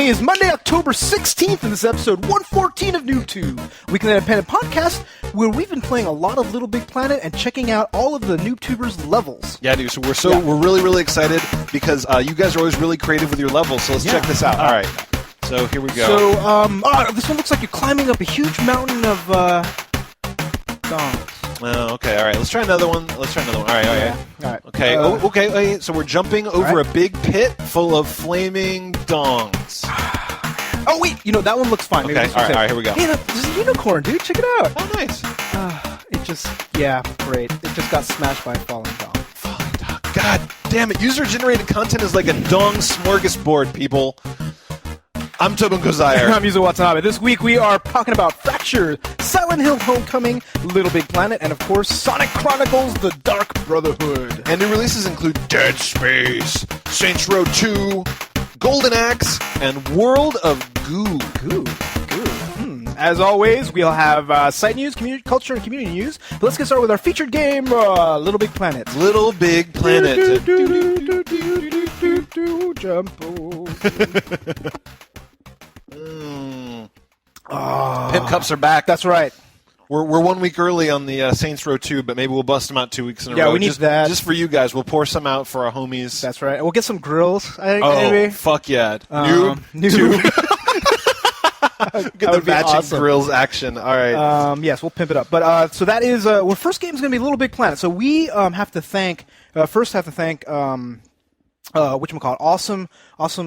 Today is Monday, October 16th, and this is episode 114 of NooBTooB, weekly independent podcast where we've been playing a lot of Little Big Planet and checking out all of the NooBTubers' levels. Yeah, dude. So we're really excited because you guys are always really creative with your levels. So let's check this out. All right. So here we go. So this one looks like you're climbing up a huge mountain of dongs. Oh, okay. All right. Let's try another one. All right. All right. Okay. Okay. So we're jumping over a big pit full of flaming dongs. Oh wait, that one looks fine. Okay. All right. Here we go. Hey, there's a unicorn, dude. Check it out. Oh, nice. Great. It just got smashed by a falling dong. Falling dong. God damn it! User-generated content is like a dong smorgasbord, people. I'm Tobin and I'm Yuzo Watanabe. This week we are talking about Fracture, Silent Hill Homecoming, Little Big Planet, and of course Sonic Chronicles: The Dark Brotherhood. And new releases include Dead Space, Saints Row 2, Golden Axe, and World of Goo. As always, we'll have site news, community culture, and community news. But let's get started with our featured game, Little Big Planet. Little Big Planet. Jump. Pimp Cups are back. That's right. We're 1 week early on the Saints Row 2, but maybe we'll bust them out 2 weeks in a row. Yeah, we need that. Just for you guys. We'll pour some out for our homies. That's right. We'll get some grills, I think, maybe. Fuck yeah. NooBTooB. Get the matching grills action. All right. Yes, we'll pimp it up. But so that is our first game is going to be Little Big Planet. So we have to thank whatchamacallit, awesome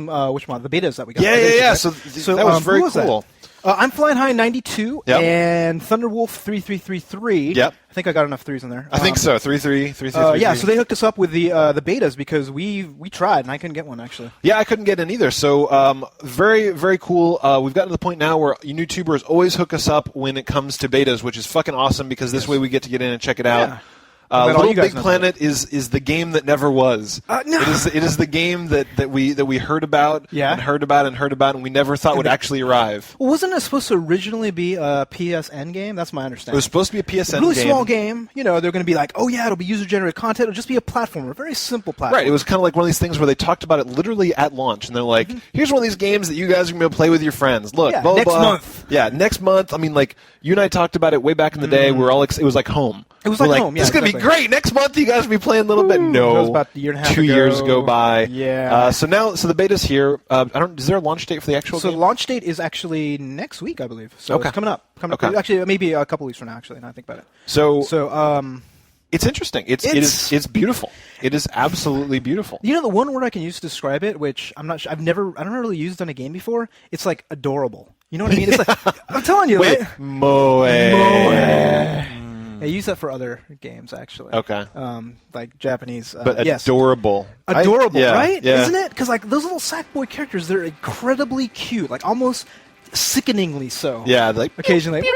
the betas that we got. Yeah. So that was very cool. I'm Flying High 92 and Thunderwolf 3333. Yep. I think I got enough threes in there. I think so. 3333. Yeah, so they hooked us up with the betas because we tried and I couldn't get one actually. Yeah, I couldn't get in either. So very cool. We've gotten to the point now where NooTubers always hook us up when it comes to betas, which is fucking awesome because this way we get to get in and check it out. Yeah. Little Big Planet is the game that never was. No. It is the game that we heard about and heard about and we never thought would actually arrive. Well, wasn't it supposed to originally be a PSN game? That's my understanding. It was supposed to be a PSN game. Really small game. They're going to be like, oh yeah, it'll be user-generated content. It'll just be a platformer, a very simple platform. Right. It was kind of like one of these things where they talked about it literally at launch, and they're like, here's one of these games that you guys are going to be able to play with your friends. Look, blah, next blah. month. Yeah, next month. I mean, like, you and I talked about it way back in the day. We're all it was like home. It was like home. Yeah, this is going to be great. Next month, you guys will be playing a little bit. No, that was about a year and a half 2 years go by. Yeah. So the beta's here. Is there a launch date for the actual game? So the launch date is actually next week, I believe. So it's coming up. Okay. Actually, maybe a couple weeks from now. Actually, now I think about it. So it's interesting. It's beautiful. It is absolutely beautiful. The one word I can use to describe it, which I'm not sure, I don't really used on a game before. It's like adorable. You know what I mean? It's like I'm telling you. Wait, right? moe. I use that for other games, actually. Okay. Like Japanese. But adorable. Adorable, right? Yeah. Isn't it? Because like those little Sackboy characters, they're incredibly cute, like almost sickeningly so. Yeah, like occasionally.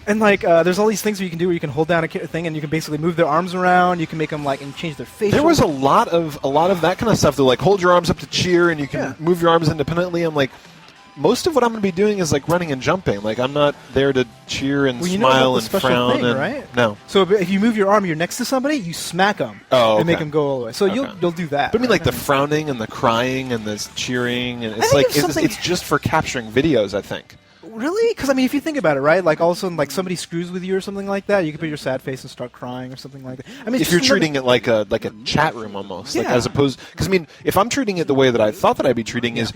And like, there's all these things you can do where you can hold down a thing and you can basically move their arms around. You can make them and change their face. There was a lot of that kind of stuff. To hold your arms up to cheer, and you can move your arms independently. I'm like, most of what I'm going to be doing is running and jumping. I'm not there to cheer and smile and frown. Thing, right? No. So if you move your arm, you're next to somebody, you smack them and make them go all the way. So you'll do that. But I mean, the frowning and the crying and the cheering, and it's just for capturing videos, I think. Really? Because, if you think about it, right? All of a sudden, somebody screws with you or something like that, you can put your sad face and start crying or something like that. If you're treating it like a chat room almost, as opposed... Because, if I'm treating it the way that I thought that I'd be treating is...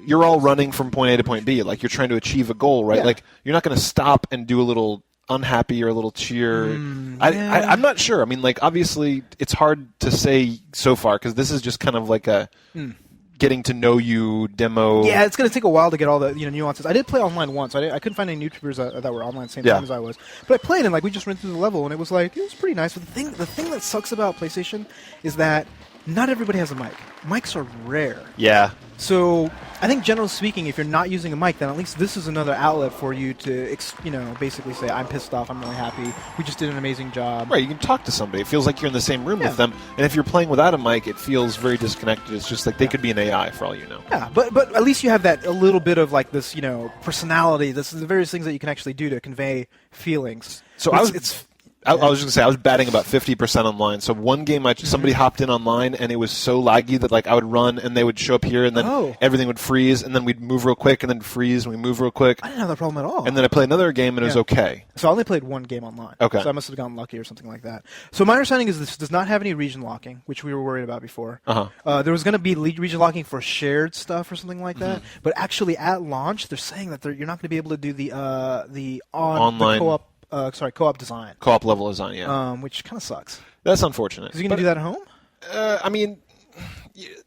You're all running from point A to point B. You're trying to achieve a goal, right? Yeah. You're not going to stop and do a little unhappy or a little cheer. I'm not sure. Obviously, it's hard to say so far because this is just kind of like a... getting to know you demo. Yeah, it's going to take a while to get all the nuances. I did play online once. I couldn't find any NooTubers that were online at the same time as I was. But I played and we just went through the level and it was pretty nice. But the thing that sucks about PlayStation is that not everybody has a mic. Mics are rare. Yeah. So I think generally speaking, if you're not using a mic, then at least this is another outlet for you to, basically say, I'm pissed off, I'm really happy, we just did an amazing job. Right, you can talk to somebody. It feels like you're in the same room with them. And if you're playing without a mic, it feels very disconnected. It's just they could be an AI for all you know. Yeah, but at least you have that a little bit of this, personality. This is the various things that you can actually do to convey feelings. So I was just going to say, I was batting about 50% online. So one game, somebody hopped in online, and it was so laggy that like I would run, and they would show up here, and then everything would freeze, and then we'd move real quick, and then freeze, and we move real quick. I didn't have that problem at all. And then I played another game, and it was okay. So I only played one game online. Okay. So I must have gotten lucky or something like that. So my understanding is this does not have any region locking, which we were worried about before. There was going to be region locking for shared stuff or something like that, but actually at launch, they're saying that you're not going to be able to do the online co-op. Co-op design. Co-op level design, yeah. Which kind of sucks. That's unfortunate. Because you can do that at home? I mean,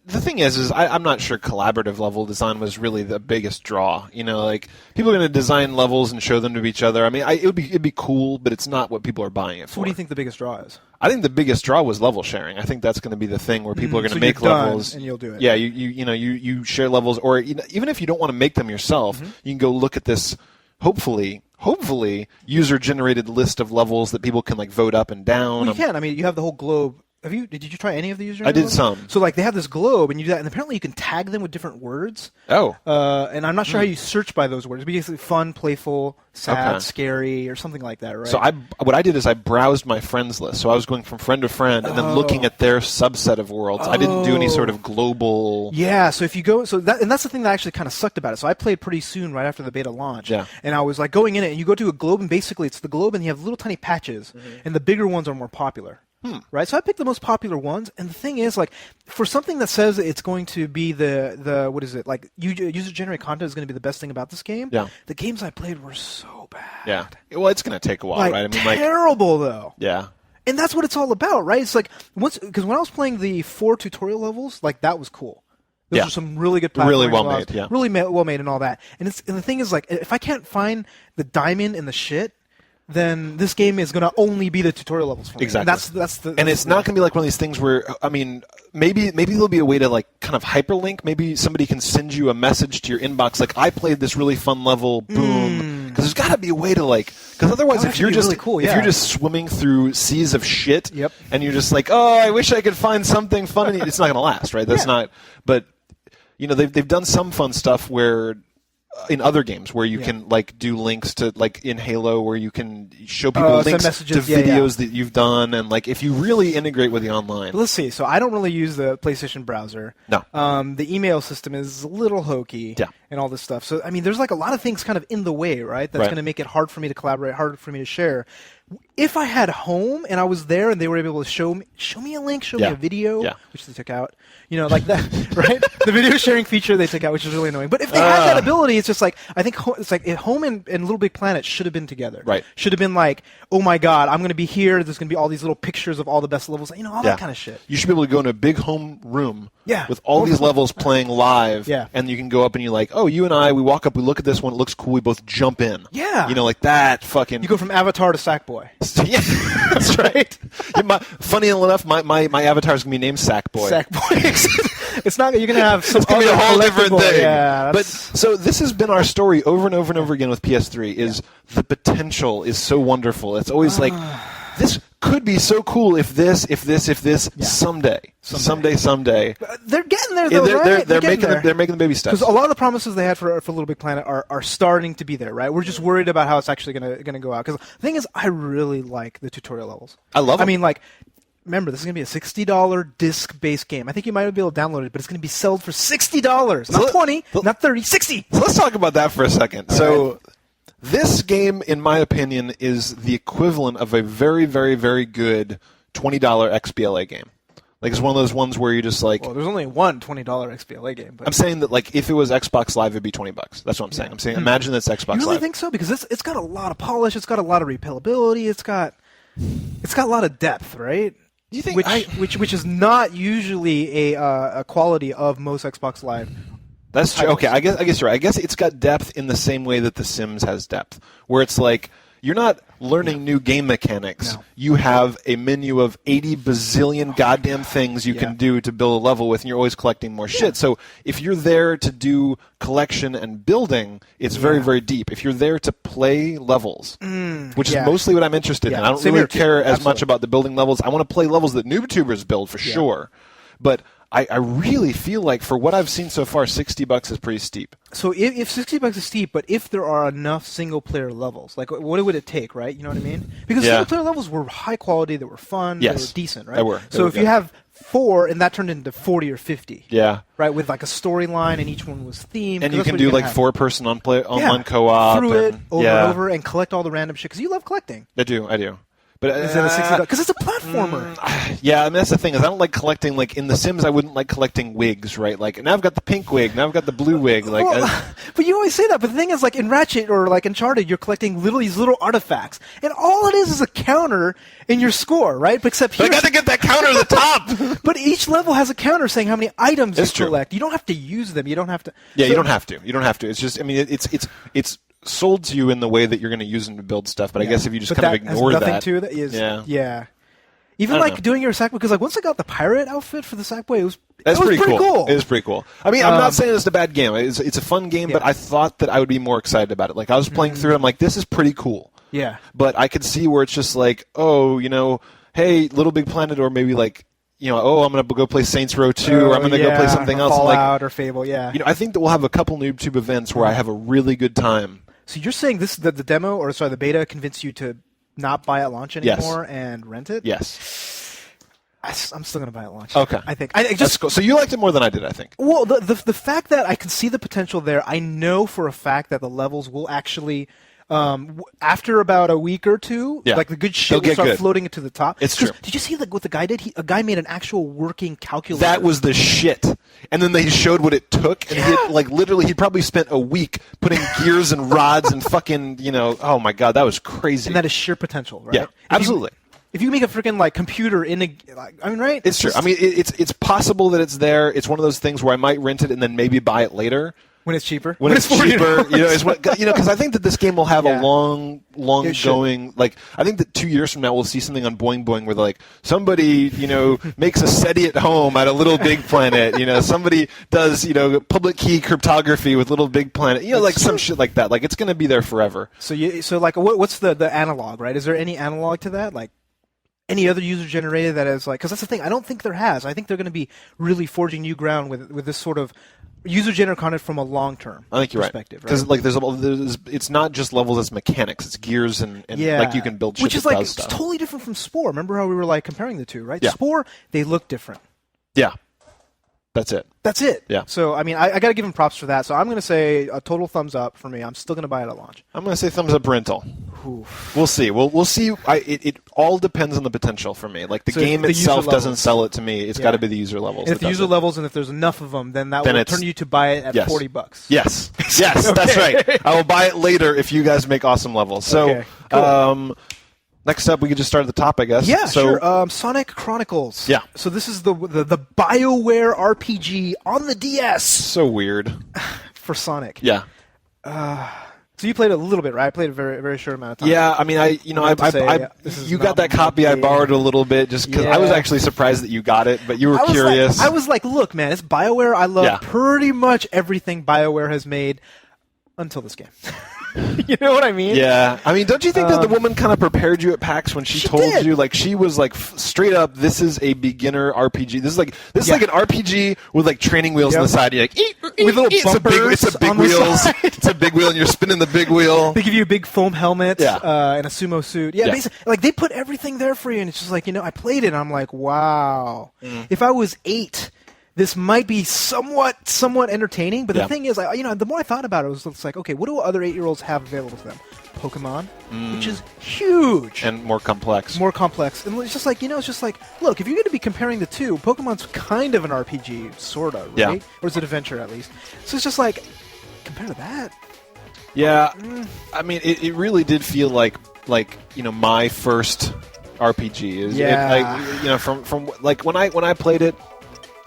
the thing is I'm not sure collaborative level design was really the biggest draw. You know, like, people are going to design levels and show them to each other. I mean, it'd be cool, but it's not what people are buying it for. So what do you think the biggest draw is? I think the biggest draw was level sharing. I think that's going to be the thing where people are going to make levels, and you'll do it. Yeah, you share levels, or even if you don't want to make them yourself, you can go look at this. Hopefully, user-generated list of levels that people can like vote up and down. Well, you can. I mean, you have the whole globe. Did you try any of the user? I did some. So like they have this globe, and you do that, and apparently you can tag them with different words. Oh. And I'm not sure how you search by those words. Basically, fun, playful, sad, scary, or something like that, right? So what I did is I browsed my friends list. So I was going from friend to friend, and then looking at their subset of worlds. I didn't do any sort of global. Yeah. So if you go, and that's the thing that actually kind of sucked about it. So I played pretty soon, right after the beta launch. Yeah. And I was like going in it, and you go to a globe, and basically it's the globe, and you have little tiny patches, and the bigger ones are more popular. Right, so I picked the most popular ones, and the thing is, like, for something that says it's going to be the what is it, like, user-generated content is going to be the best thing about this game. Yeah. The games I played were so bad. Yeah. Well, it's going to take a while, like, right? I mean, terrible though. Yeah. And that's what it's all about, right? It's like because when I was playing the 4 tutorial levels, like, that was cool. Those are some really good platforming really well levels, made, yeah. Really well made and all that. And the thing is, like, if I can't find the diamond in the shit, then this game is going to only be the tutorial levels for me. Exactly. And it's not going to be like one of these things where, I mean, maybe there'll be a way to like kind of hyperlink. Maybe somebody can send you a message to your inbox like, I played this really fun level, boom. Because there's got to be a way to like, because otherwise if you're just if you're just swimming through seas of shit and you're just like, oh, I wish I could find something fun, and it's not going to last, right? That's not. But you know, they've done some fun stuff where. In other games where you can like do links to like in Halo where you can show people links to videos that you've done, and like if you really integrate with the online. Let's see. So I don't really use the PlayStation browser. No. The email system is a little hokey and all this stuff. So I mean there's like a lot of things kind of in the way, right? That's going to make it hard for me to collaborate, hard for me to share. If I had home and I was there and they were able to show me a link, show me a video, which they took out, you know, like that, right? The video sharing feature they took out, which is really annoying. But if they had that ability, it's just like, I think it's like Home and LittleBigPlanet should have been together. Right. Should have been like, oh my God, I'm going to be here. There's going to be all these little pictures of all the best levels, you know, all that kind of shit. You should be able to go in a big home room with all these levels playing live. And you can go up and you're like, oh, you and I, we walk up, we look at this one, it looks cool, we both jump in. Yeah. You know, like that fucking. You go from Avatar to Sackboy. Yeah. That's right. Funny enough, my avatar is going to be named Sackboy. Sackboy. It's not. You're going to have some. It's going to be a whole different thing. Yeah. But so this has been our story over and over and over again with PS3. Is the potential is so wonderful. It's always like this could be so cool if this someday. They're getting there, though, right? They're making the baby steps. Because a lot of the promises they had for LittleBigPlanet are starting to be there, right? We're just worried about how it's actually gonna go out. Because the thing is, I really like the tutorial levels. I love them. I mean, like, remember, this is going to be a $60 disc-based game. I think you might be able to download it, but it's going to be sold for $60. Not 20, not 30, 60. So let's talk about that for a second. So this game, in my opinion, is the equivalent of a very, very, very good $20 XBLA game. Like, it's one of those ones where you just like... Well, there's only one $20 XBLA game. But I'm saying that, like, if it was Xbox Live, it'd be $20. That's what I'm saying. I'm saying, imagine that's Xbox Live. You really think so? Because it's got a lot of polish. It's got a lot of replayability. It's got a lot of depth, right? Do you think which is not usually a quality of most Xbox Live. That's true. Okay, I guess you're right. I guess it's got depth in the same way that The Sims has depth, where it's like you're not learning new game mechanics. No. You have a menu of 80 bazillion goddamn things you can do to build a level with, and you're always collecting more shit. So if you're there to do collection and building, it's very, very deep. If you're there to play levels, which is mostly what I'm interested in. I don't really care as much about the building levels. I want to play levels that NooBToobers build for sure. But I really feel like for what I've seen so far, $60 is pretty steep. So if $60 is steep, but if there are enough single-player levels, like what would it take, right? You know what I mean? Because single-player levels were high quality, they were fun, they were decent, right? They were. So if you have 4 and that turned into 40 or 50, right, with like a storyline and each one was themed, and you can do like 4-person online co-op, through it over and over and collect all the random shit because you love collecting. I do. But instead of $60 because it's a platformer. Yeah, I mean that's the thing is I don't like collecting like in The Sims. I wouldn't like collecting wigs, right? Like now I've got the pink wig, now I've got the blue wig. Like, but you always say that. But the thing is, like in Ratchet or like Uncharted, you're collecting these little artifacts, and all it is a counter in your score, right? But except here, I got to get that counter at the top. But each level has a counter saying how many items you collect. You don't have to use them. You don't have to. Yeah, you don't have to. You don't have to. It's just, I mean, it's sold to you in the way that you're going to use them to build stuff. But I guess if you just kind of ignore that, that, to that is, yeah. Even like doing your Sackboy, because like once I got the pirate outfit for the Sackboy, it was pretty cool. It was pretty cool. I mean, I'm not saying it's a bad game. It's a fun game, but I thought that I would be more excited about it. Like I was playing through it, I'm like, this is pretty cool. Yeah. But I could see where it's just like, oh, you know, hey, Little Big Planet, or maybe like, you know, oh, I'm going to go play Saints Row 2, or I'm going to go play something else. Fallout or Fable, yeah. You know, I think that we'll have a couple NooBTooB events where I have a really good time. So you're saying the demo, or sorry, the beta convinced you to not buy at launch anymore and rent it? Yes. I'm still going to buy it at launch. Okay. I think. I just cool. So you liked it more than I did, I think. Well, the fact that I can see the potential there, I know for a fact that the levels will actually, after about a week or two, like the good shit will start floating into the top. It's true. Did you see what the guy did? A guy made an actual working calculator. That was the shit. And then they showed what it took, and he probably spent a week putting gears and rods and fucking, you know, oh my god, that was crazy. And that is sheer potential, right? Yeah, absolutely. If you make a freaking like computer in a, I mean, right? It's true. I mean, it's possible that it's there. It's one of those things where I might rent it and then maybe buy it later. When it's cheaper? When it's cheaper, because I think that this game will have a long going, like, I think that 2 years from now we'll see something on Boing Boing where like, somebody, you know, makes a SETI at home at a Little Big Planet, you know, somebody does, you know, public key cryptography with Little Big Planet, you know, like some shit like that. Like, it's going to be there forever. So like, what's the analog, right? Is there any analog to that? Like, any other user-generated that is like, because that's the thing, I don't think there has. I think they're going to be really forging new ground with this sort of user-generated content from a long-term I think you're perspective. Because like it's not just levels, it's mechanics, it's gears and like you can build shit which is that like does stuff. Totally different from Spore. Remember how we were like comparing the two, right? Yeah. Spore, they look different. Yeah. That's it. Yeah. So, I mean, I got to give him props for that. So I'm going to say a total thumbs up for me. I'm still going to buy it at launch. I'm going to say thumbs up rental. Oof. We'll see. We'll see. It all depends on the potential for me. Like the game itself doesn't sell it to me. It's got to be the user levels. And if the user levels and if there's enough of them, then will turn you to buy it at $40. Yes. Yes, that's right. I will buy it later if you guys make awesome levels. So, cool. Next up, we could just start at the top, I guess. Yeah, sure. Sonic Chronicles. Yeah. So this is the BioWare RPG on the DS. So weird. For Sonic. Yeah. So you played a little bit, right? I played a very, very short amount of time. Yeah, I mean, you got that copy. I borrowed a little bit just because I was actually surprised that you got it, but you were curious. I was like, look, man, it's BioWare. I love pretty much everything BioWare has made until this game. You know what I mean? Yeah. I mean, don't you think that the woman kind of prepared you at PAX when she told you, like, she was like, straight up, this is a beginner RPG. This is like an RPG with like training wheels on the side. You're like, with little bumpers. It's a big wheels. It's a big wheel, and you're spinning the big wheel. They give you a big foam helmet and a sumo suit. Yeah, basically, like they put everything there for you, and it's just like, you know, I played it, and I'm like, wow. If I was 8. This might be somewhat entertaining, but the thing is, you know, the more I thought about it, it was like, okay, what do other 8-year-olds have available to them? Pokemon, which is huge. And more complex. And it's just like, you know, it's just like, look, if you're going to be comparing the two, Pokemon's kind of an RPG, sort of, right? Yeah. Or is it adventure, at least? So it's just like, compared to that. Yeah. I mean, it really did feel like, you know, my first RPG. You know, from like, when I played it,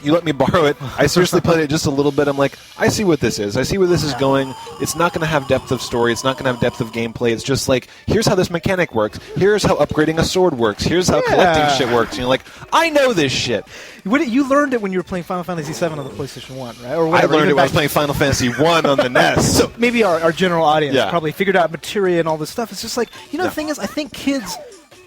you let me borrow it. I seriously played it just a little bit. I'm like, I see what this is. I see where this is going. It's not going to have depth of story. It's not going to have depth of gameplay. It's just like, here's how this mechanic works. Here's how upgrading a sword works. Here's how collecting shit works. And you're like, I know this shit. You learned it when you were playing Final Fantasy VII on the PlayStation 1, right? Or whatever. I learned it when I was playing Final Fantasy 1 on the NES. So maybe our general audience probably figured out materia and all this stuff. It's just like, you know, the thing is, I think kids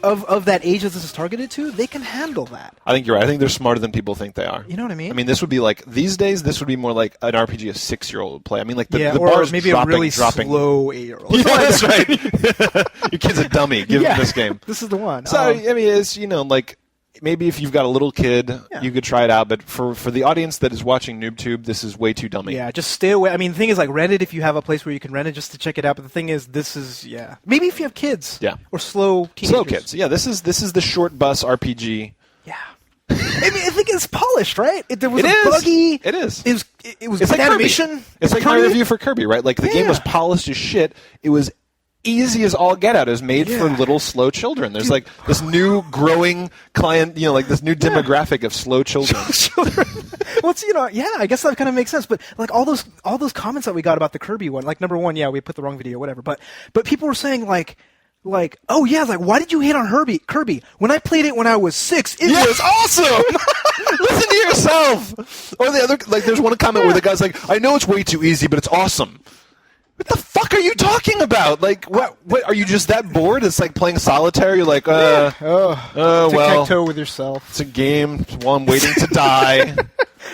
of that age that this is targeted to, they can handle that. I think you're right. I think they're smarter than people think they are. You know what I mean? I mean, this would be like these days. This would be more like an RPG a 6-year-old would play. I mean, like the or bar is maybe dropping, a really dropping. slow 8-year-old. Yeah, that's right. Your kid's a dummy. Give him this game. This is the one. So I mean, it's like. Maybe if you've got a little kid, you could try it out. But for the audience that is watching NooBTooB, this is way too dummy. Yeah, just stay away. I mean, the thing is, like, rent it if you have a place where you can rent it just to check it out. But the thing is, this is, maybe if you have kids. Yeah. Or slow teenagers. Slow kids. Yeah, this is the short bus RPG. Yeah. I mean, I think it's polished, right? There was a buggy. It is. It was it's good like animation. Kirby. It's like my review for Kirby, right? Like, the game was polished as shit. It was easy as all get out. It was made for little slow children. There's like this new growing client, like this new demographic of slow children. Well, it's, I guess that kind of makes sense. But like all those comments that we got about the Kirby one, like number one, we put the wrong video, whatever. But people were saying like, oh yeah, like why did you hate on Kirby? When I played it when I was 6, it was awesome. Listen to yourself. Or the other, like, there's one comment where the guy's like, I know it's way too easy, but it's awesome. What the fuck are you talking about? Like, what are you just that bored? It's like playing solitaire. You're like, well, tic-tac-toe with yourself. It's a game while I'm waiting to die.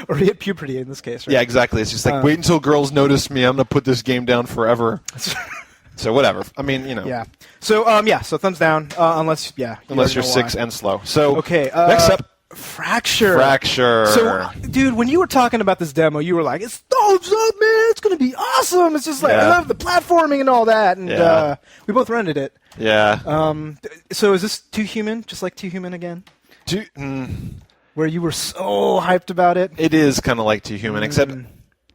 Or hit puberty in this case, right? Yeah, exactly. It's just like, wait until girls notice me. I'm going to put this game down forever. So whatever. I mean, Yeah. So, so thumbs down, unless you're 6 and slow. So, okay. Next up. Fracture. So, dude, when you were talking about this demo, you were like, it's thumbs up, man. It's going to be awesome. It's just like, I love the platforming and all that. And we both rented it. Yeah. So is this Too Human? Just like Too Human again? Where you were so hyped about it? It is kind of like Too Human, except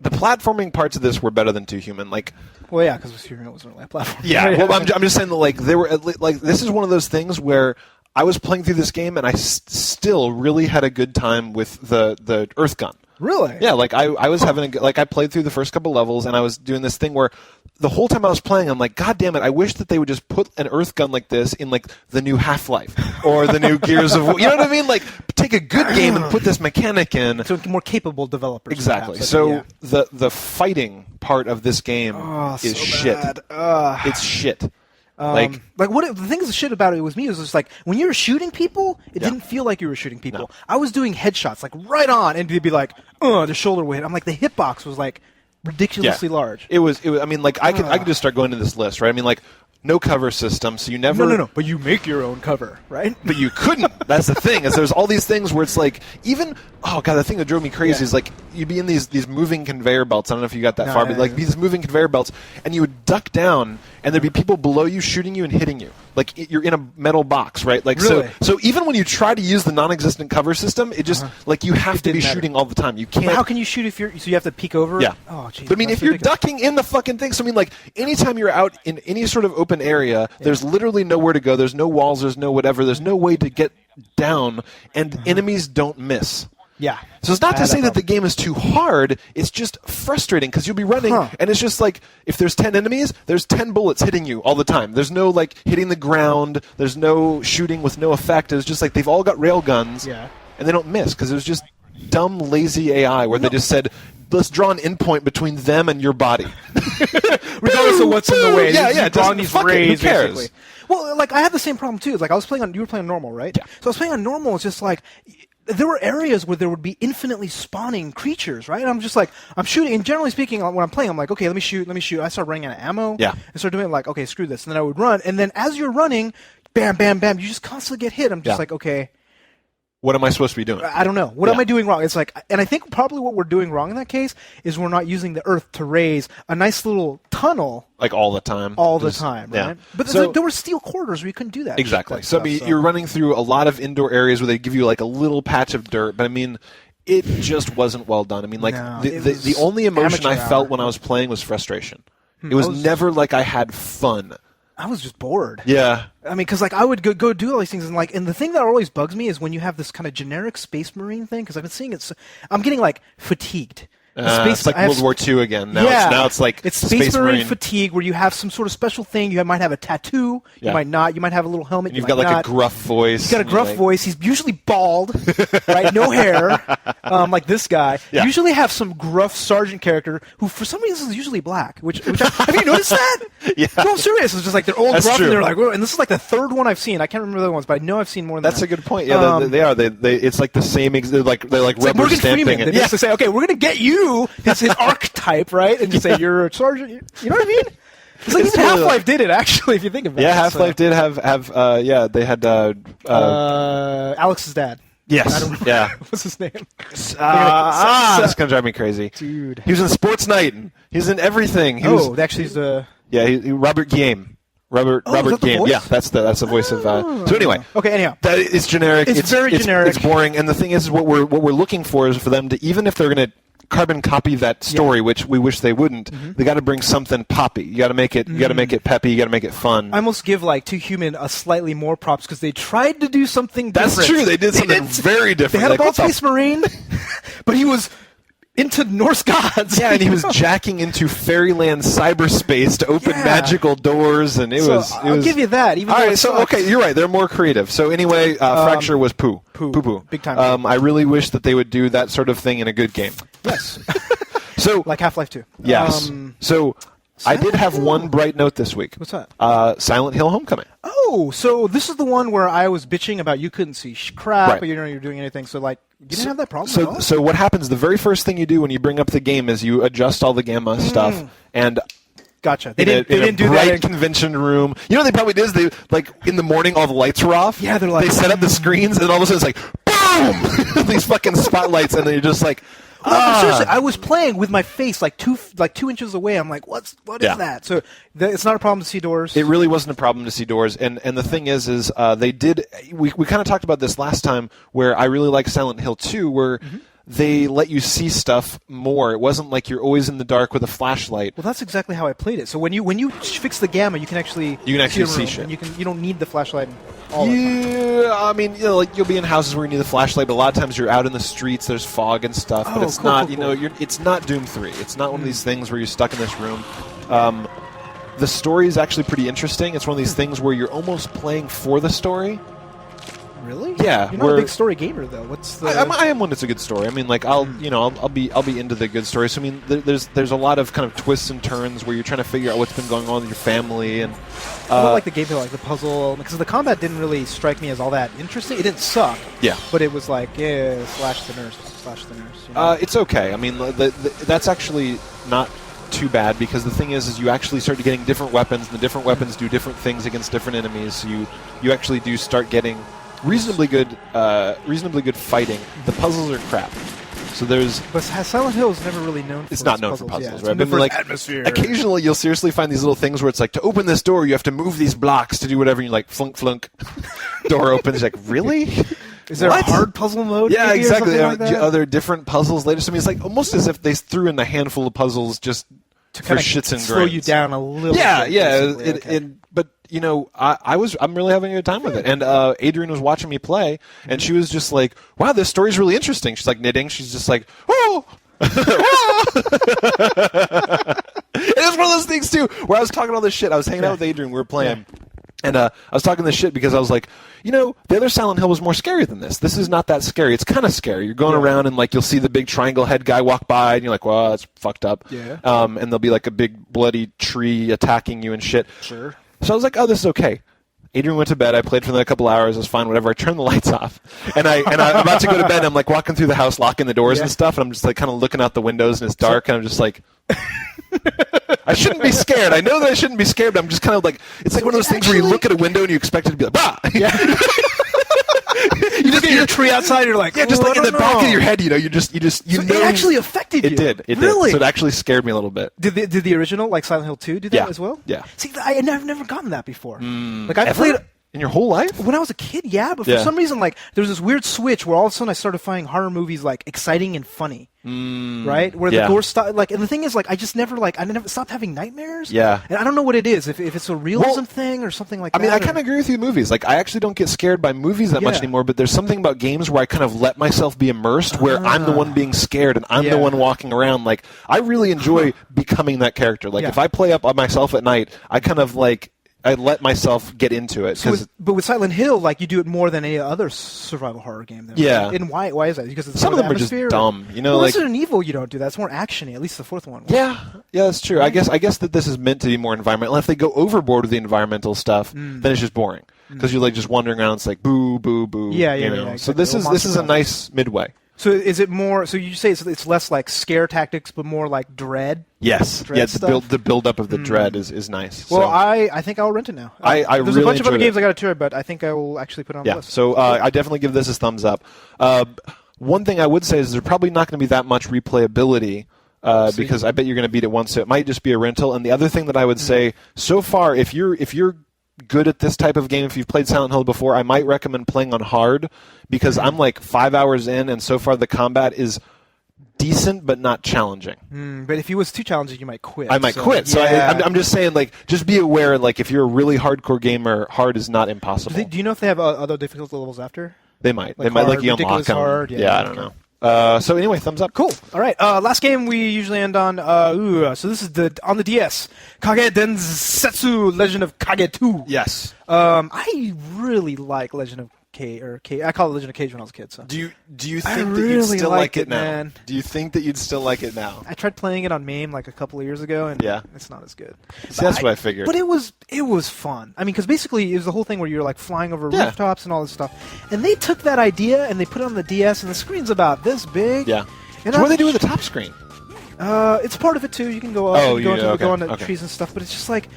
the platforming parts of this were better than Too Human. Like, well, yeah, because Too Human wasn't really a platform. Yeah. Well, I'm just saying that, like, they were like, this is one of those things where I was playing through this game and I still really had a good time with the Earth Gun. Really? Yeah, like I was having I played through the first couple levels and I was doing this thing where the whole time I was playing, I'm like, God damn it, I wish that they would just put an Earth Gun like this in like the new Half-Life or the new Gears of War. You know what I mean? Like, take a good game and put this mechanic in. So more capable developers. Exactly. Perhaps, so the fighting part of this game is so shit. It's shit. Like what the thing is, the shit about it with me was just like when you were shooting people, it didn't feel like you were shooting people. No. I was doing headshots like right on, and they'd be like, the shoulder weight. I'm like, the hitbox was like ridiculously large. It was. I mean, like I could just start going to this list, right? I mean, like no cover system, so you never. No. But you make your own cover, right? But you couldn't. That's the thing. Is there's all these things where it's like even the thing that drove me crazy is like you'd be in these moving conveyor belts. I don't know if you got that far, but like these moving conveyor belts, and you would duck down, and there'd be people below you shooting you and hitting you. Like you're in a metal box, right? Like really? So even when you try to use the non-existent cover system, it just like you have to be shooting all the time. You can't. But how can you shoot if you're? So you have to peek over? Yeah. Oh, jeez. But I mean, if you're ducking in the fucking thing, so I mean, like anytime you're out in any sort of open area, there's literally nowhere to go. There's no walls. There's no whatever. There's no way to get down, and enemies don't miss. Yeah. So it's not to say that the game is too hard. It's just frustrating because you'll be running, and it's just like if there's 10 enemies, there's 10 bullets hitting you all the time. There's no like hitting the ground. There's no shooting with no effect. It's just like they've all got rail guns, and they don't miss because it was just dumb, lazy AI where they just said, let's draw an endpoint between them and your body. Regardless of what's in the way. Yeah. Drawing these rays, who cares? basically. Well, like I had the same problem too. It's like you were playing on normal, right? Yeah. So I was playing on normal. It's just like there were areas where there would be infinitely spawning creatures, right? And I'm just like, I'm shooting, and generally speaking, when I'm playing, I'm like, okay, let me shoot. I start running out of ammo. Yeah. And start doing it like, okay, screw this. And then I would run, and then as you're running, bam, bam, bam, you just constantly get hit. I'm just like, okay. What am I supposed to be doing? I don't know. What am I doing wrong? It's like, and I think probably what we're doing wrong in that case is we're not using the earth to raise a nice little tunnel. Like all the time. Right? Yeah. But there were steel corridors where you couldn't do that. Exactly. So you're running through a lot of indoor areas where they give you like a little patch of dirt, but I mean, it just wasn't well done. I mean, like the only emotion I felt when I was playing was frustration. It was never like I had fun. I was just bored. Yeah. I mean, because like I would go do all these things, and the thing that always bugs me is when you have this kind of generic Space Marine thing. Because I've been seeing it, I'm getting like fatigued It's like World War II again. Now it's like it's Space Marine fatigue, where you have some sort of special thing. You might have a tattoo. You might not. You might have a little helmet. And you've got like a gruff voice. He's got a gruff voice. He's usually bald, right? No hair, like this guy. Yeah. You usually have some gruff sergeant character who, for some reason, is usually black. Have you noticed that? Yeah. No, I'm serious. It's just like they're all gruff, and they're like, and this is like the third one I've seen. I can't remember the other ones, but I know I've seen more than that. That's a good point. Yeah, they are. It's like the same. They're like rubber Morgan stamping Freeman. it. They basically say, okay, we're gonna get you his archetype, right? And you say you're a sergeant. You know what I mean? It's like even Half-Life did it, actually, if you think about it. Yeah, Half-Life did have they had Alex's dad. Yes. I don't remember. Yeah. What's his name? This is gonna drive me crazy, dude. He was in Sports Night. He's in everything. Actually, he's the Robert Guillaume. Robert Guillaume. Yeah, that's the voice of. So anyway. Okay. Anyhow, it's generic. It's very generic. It's boring. And the thing is, what we're looking for is for them to, even if they're going to carbon copy that story, which we wish they wouldn't, they got to bring something poppy. You got to make it. You got to make it peppy. You got to make it fun. I almost give like Too Human a slightly more props because they tried to do something different. That's true. They did something very different. They had a bald Space Marine, but he was into Norse gods. Yeah, and he was jacking into fairyland cyberspace to open magical doors, and I'll give you that. Even all right, so okay, you're right. They're more creative. So anyway, Fracture was poo. Big time. I really wish that they would do that sort of thing in a good game. Yes. So like Half-Life 2. Yes. So I did have one bright note this week. What's that? Silent Hill Homecoming. Oh, so this is the one where I was bitching about you couldn't see crap, but you're doing anything. So like, you didn't have that problem at all? So what happens? The very first thing you do when you bring up the game is you adjust all the gamma stuff and. Gotcha. They didn't do that in convention room. You know what they probably did is they, like, in the morning all the lights were off. Yeah, they're like, they set up the screens and all of a sudden it's like boom, these fucking spotlights, and then you're just like. Seriously, I was playing with my face like 2 inches away. I'm like, what is that? So it's not a problem to see doors. It really wasn't a problem to see doors, and the thing is they did. We kind of talked about this last time, where I really like Silent Hill 2, where. They let you see stuff more. It wasn't like you're always in the dark with a flashlight. Well, that's exactly how I played it. So when you fix the gamma, you can actually see shit. And you don't need the flashlight. I mean, like you'll be in houses where you need the flashlight, but a lot of times you're out in the streets. There's fog and stuff, but it's not. It's not Doom 3. It's not one of these things where you're stuck in this room. The story is actually pretty interesting. It's one of these things where you're almost playing for the story. Really? Yeah. You're not a big story gamer, though. What's the? I am when it's a good story. I mean, like I'll be into the good story. So I mean, there's a lot of kind of twists and turns where you're trying to figure out what's been going on with your family, and I don't like the gameplay, like the puzzle, because the combat didn't really strike me as all that interesting. It didn't suck. Yeah. But it was like slash the nurse. It's okay. I mean, that's actually not too bad, because the thing is you actually start getting different weapons, and the different weapons do different things against different enemies. So you actually do start getting reasonably good fighting. The puzzles are crap. So but Silent Hill is never really known for It's not known puzzles. for puzzles, yeah, right? But like atmosphere. Occasionally you'll seriously find these little things where it's like, to open this door you have to move these blocks to do whatever, and you're like flunk flunk. Door opens, like, really? Is there a hard puzzle mode? Yeah, exactly. Like other different puzzles later. So I mean, it's like almost as if they threw in a handful of puzzles just to for shits and grins. Slow you down a little bit. Yeah. But I'm really having a good time with it. And Adrienne was watching me play, and she was just like, "Wow, this story's really interesting." She's like knitting. She's just like, "Oh." It was one of those things too, where I was talking all this shit. I was hanging out with Adrienne. We were playing. And I was talking this shit because I was like, the other Silent Hill was more scary than this. This is not that scary. It's kind of scary. You're going around and like you'll see the big triangle head guy walk by, and you're like, "Well, that's fucked up." Yeah. And there'll be like a big bloody tree attacking you and shit. Sure. So I was like, "Oh, this is okay." Adrienne went to bed. I played for another couple hours. It was fine, whatever. I turned the lights off, and I'm about to go to bed. And I'm like walking through the house, locking the doors and stuff, and I'm just like kind of looking out the windows, and it's dark, and I'm just like. I shouldn't be scared. I know that I shouldn't be scared, but I'm just kind of like, it's like one of those things where you look at a window and you expect it to be like, bah! Yeah. You just get your tree outside, and you're like, just like in the back of your head, you know. So it actually affected you. It did. Really? So it actually scared me a little bit. Did the original, like Silent Hill 2, do that as well? Yeah. See, I've never gotten that before. Like I played in your whole life? When I was a kid, yeah. But for some reason, like, there was this weird switch where all of a sudden I started finding horror movies like exciting and funny. right? Where the gore stuff, like, and the thing is, like, I never stopped having nightmares. Yeah. And I don't know what it is, if it's a realism thing or something like that. I mean, I kind of agree with you with movies. Like, I actually don't get scared by movies that much anymore, but there's something about games where I kind of let myself be immersed, where I'm the one being scared and I'm the one walking around. Like, I really enjoy becoming that character. Like, if I play up on myself at night, I kind of, like, I let myself get into it. But with Silent Hill, like, you do it more than any other survival horror game. Then, yeah. And why is that? Because it's some of them are just dumb. You know, like Resident Evil, you don't do that. It's more actiony. At least the fourth one. Yeah, that's true. I guess that this is meant to be more environmental. If they go overboard with the environmental stuff, then it's just boring because you're like just wandering around. It's like boo, boo, boo. Yeah. Exactly. So this is a nice midway. So is it more? So you say it's less like scare tactics, but more like dread. Yes. Dread stuff? The build up of the dread is nice. Well, so. I think I'll rent it now. I There's really a bunch of other enjoyed games I got to try, but I think I will actually put it on the list. So I definitely give this a thumbs up. One thing I would say is there's probably not going to be that much replayability. Because I bet you're going to beat it once, so it might just be a rental. And the other thing that I would say, so far, if you're good at this type of game, if you've played Silent Hill before, I might recommend playing on hard, because I'm like 5 hours in, and so far the combat is decent but not challenging. But if it was too challenging, you might quit. I might quit. So I'm just saying, like, just be aware, like, if you're a really hardcore gamer, hard is not impossible. Do you know if they have other difficulty levels after? They might. Like they might hard, let you unlock them. hard. Yeah, I don't know. So anyway, thumbs up. Cool. All right. Last game we usually end on. So this is on the DS. Kage Densetsu Legend of Kage 2. Yes. I really like Legend of Kage, I call it Legend of Kage when I was a kid. So. Do you think that really you'd still like it now? Man. Do you think that you'd still like it now? I tried playing it on MAME like a couple of years ago, and it's not as good. See, that's what I figured. But it was fun. I mean, because basically it was the whole thing where you're like flying over rooftops and all this stuff. And they took that idea and they put it on the DS, and the screen's about this big. Yeah. And so what do they do with the top screen? It's part of it too. You can go up and go onto trees and stuff, but it's just like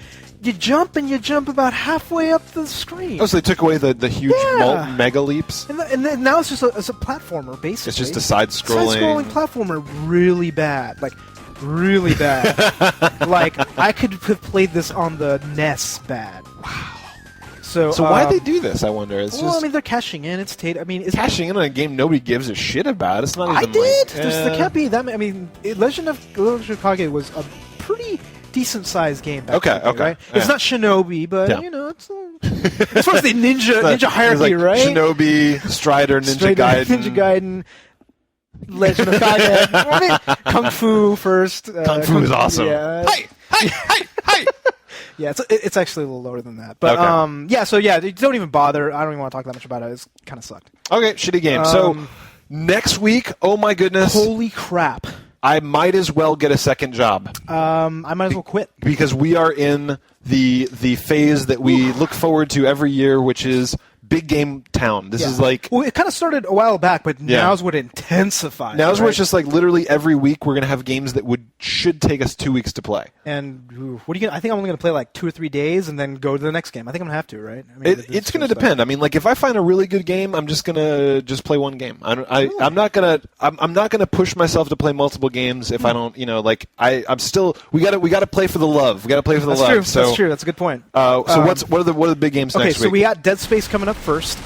you jump about halfway up the screen. Oh, so they took away the huge mega leaps? And then now it's just a platformer, basically. It's just a side-scrolling... Side-scrolling platformer, really bad. Like, really bad. Like, I could have played this on the NES bad. Wow. So why'd they do this, I wonder? I mean, they're cashing in. It's cashing in on a game nobody gives a shit about. It's not even there can't be that. I mean, Legend of Kage was a pretty decent-sized game back then, right? Yeah. It's not Shinobi, but, you know, it's... as far as the ninja hierarchy, like right? Shinobi, Strider, Ninja Gaiden. Legend of Kage. I mean, Kung Fu first. Kung Fu is awesome. Yeah. Hey! Yeah, it's actually a little lower than that. But, don't even bother. I don't even want to talk that much about it. It's kind of sucked. Okay, shitty game. So, next week, oh my goodness. Holy crap. I might as well get a second job. I might as well quit. Because we are in the phase that we look forward to every year, which is Big Game Town. This is like... Well, it kind of started a while back, but now's what it intensifies. Now's where it's just like literally every week we're going to have games that should take us 2 weeks to play. And I think I'm only going to play like 2 or 3 days and then go to the next game. I think I'm going to have to, right? I mean, it's going to depend. I mean, like if I find a really good game, I'm just going to play one game. I'm not going to push myself to play multiple games if I don't, I'm still we got to play for the love. We got to play for the love. True. So, that's true. That's a good point. So what are the big games next week? Okay, so we got Dead Space coming up first.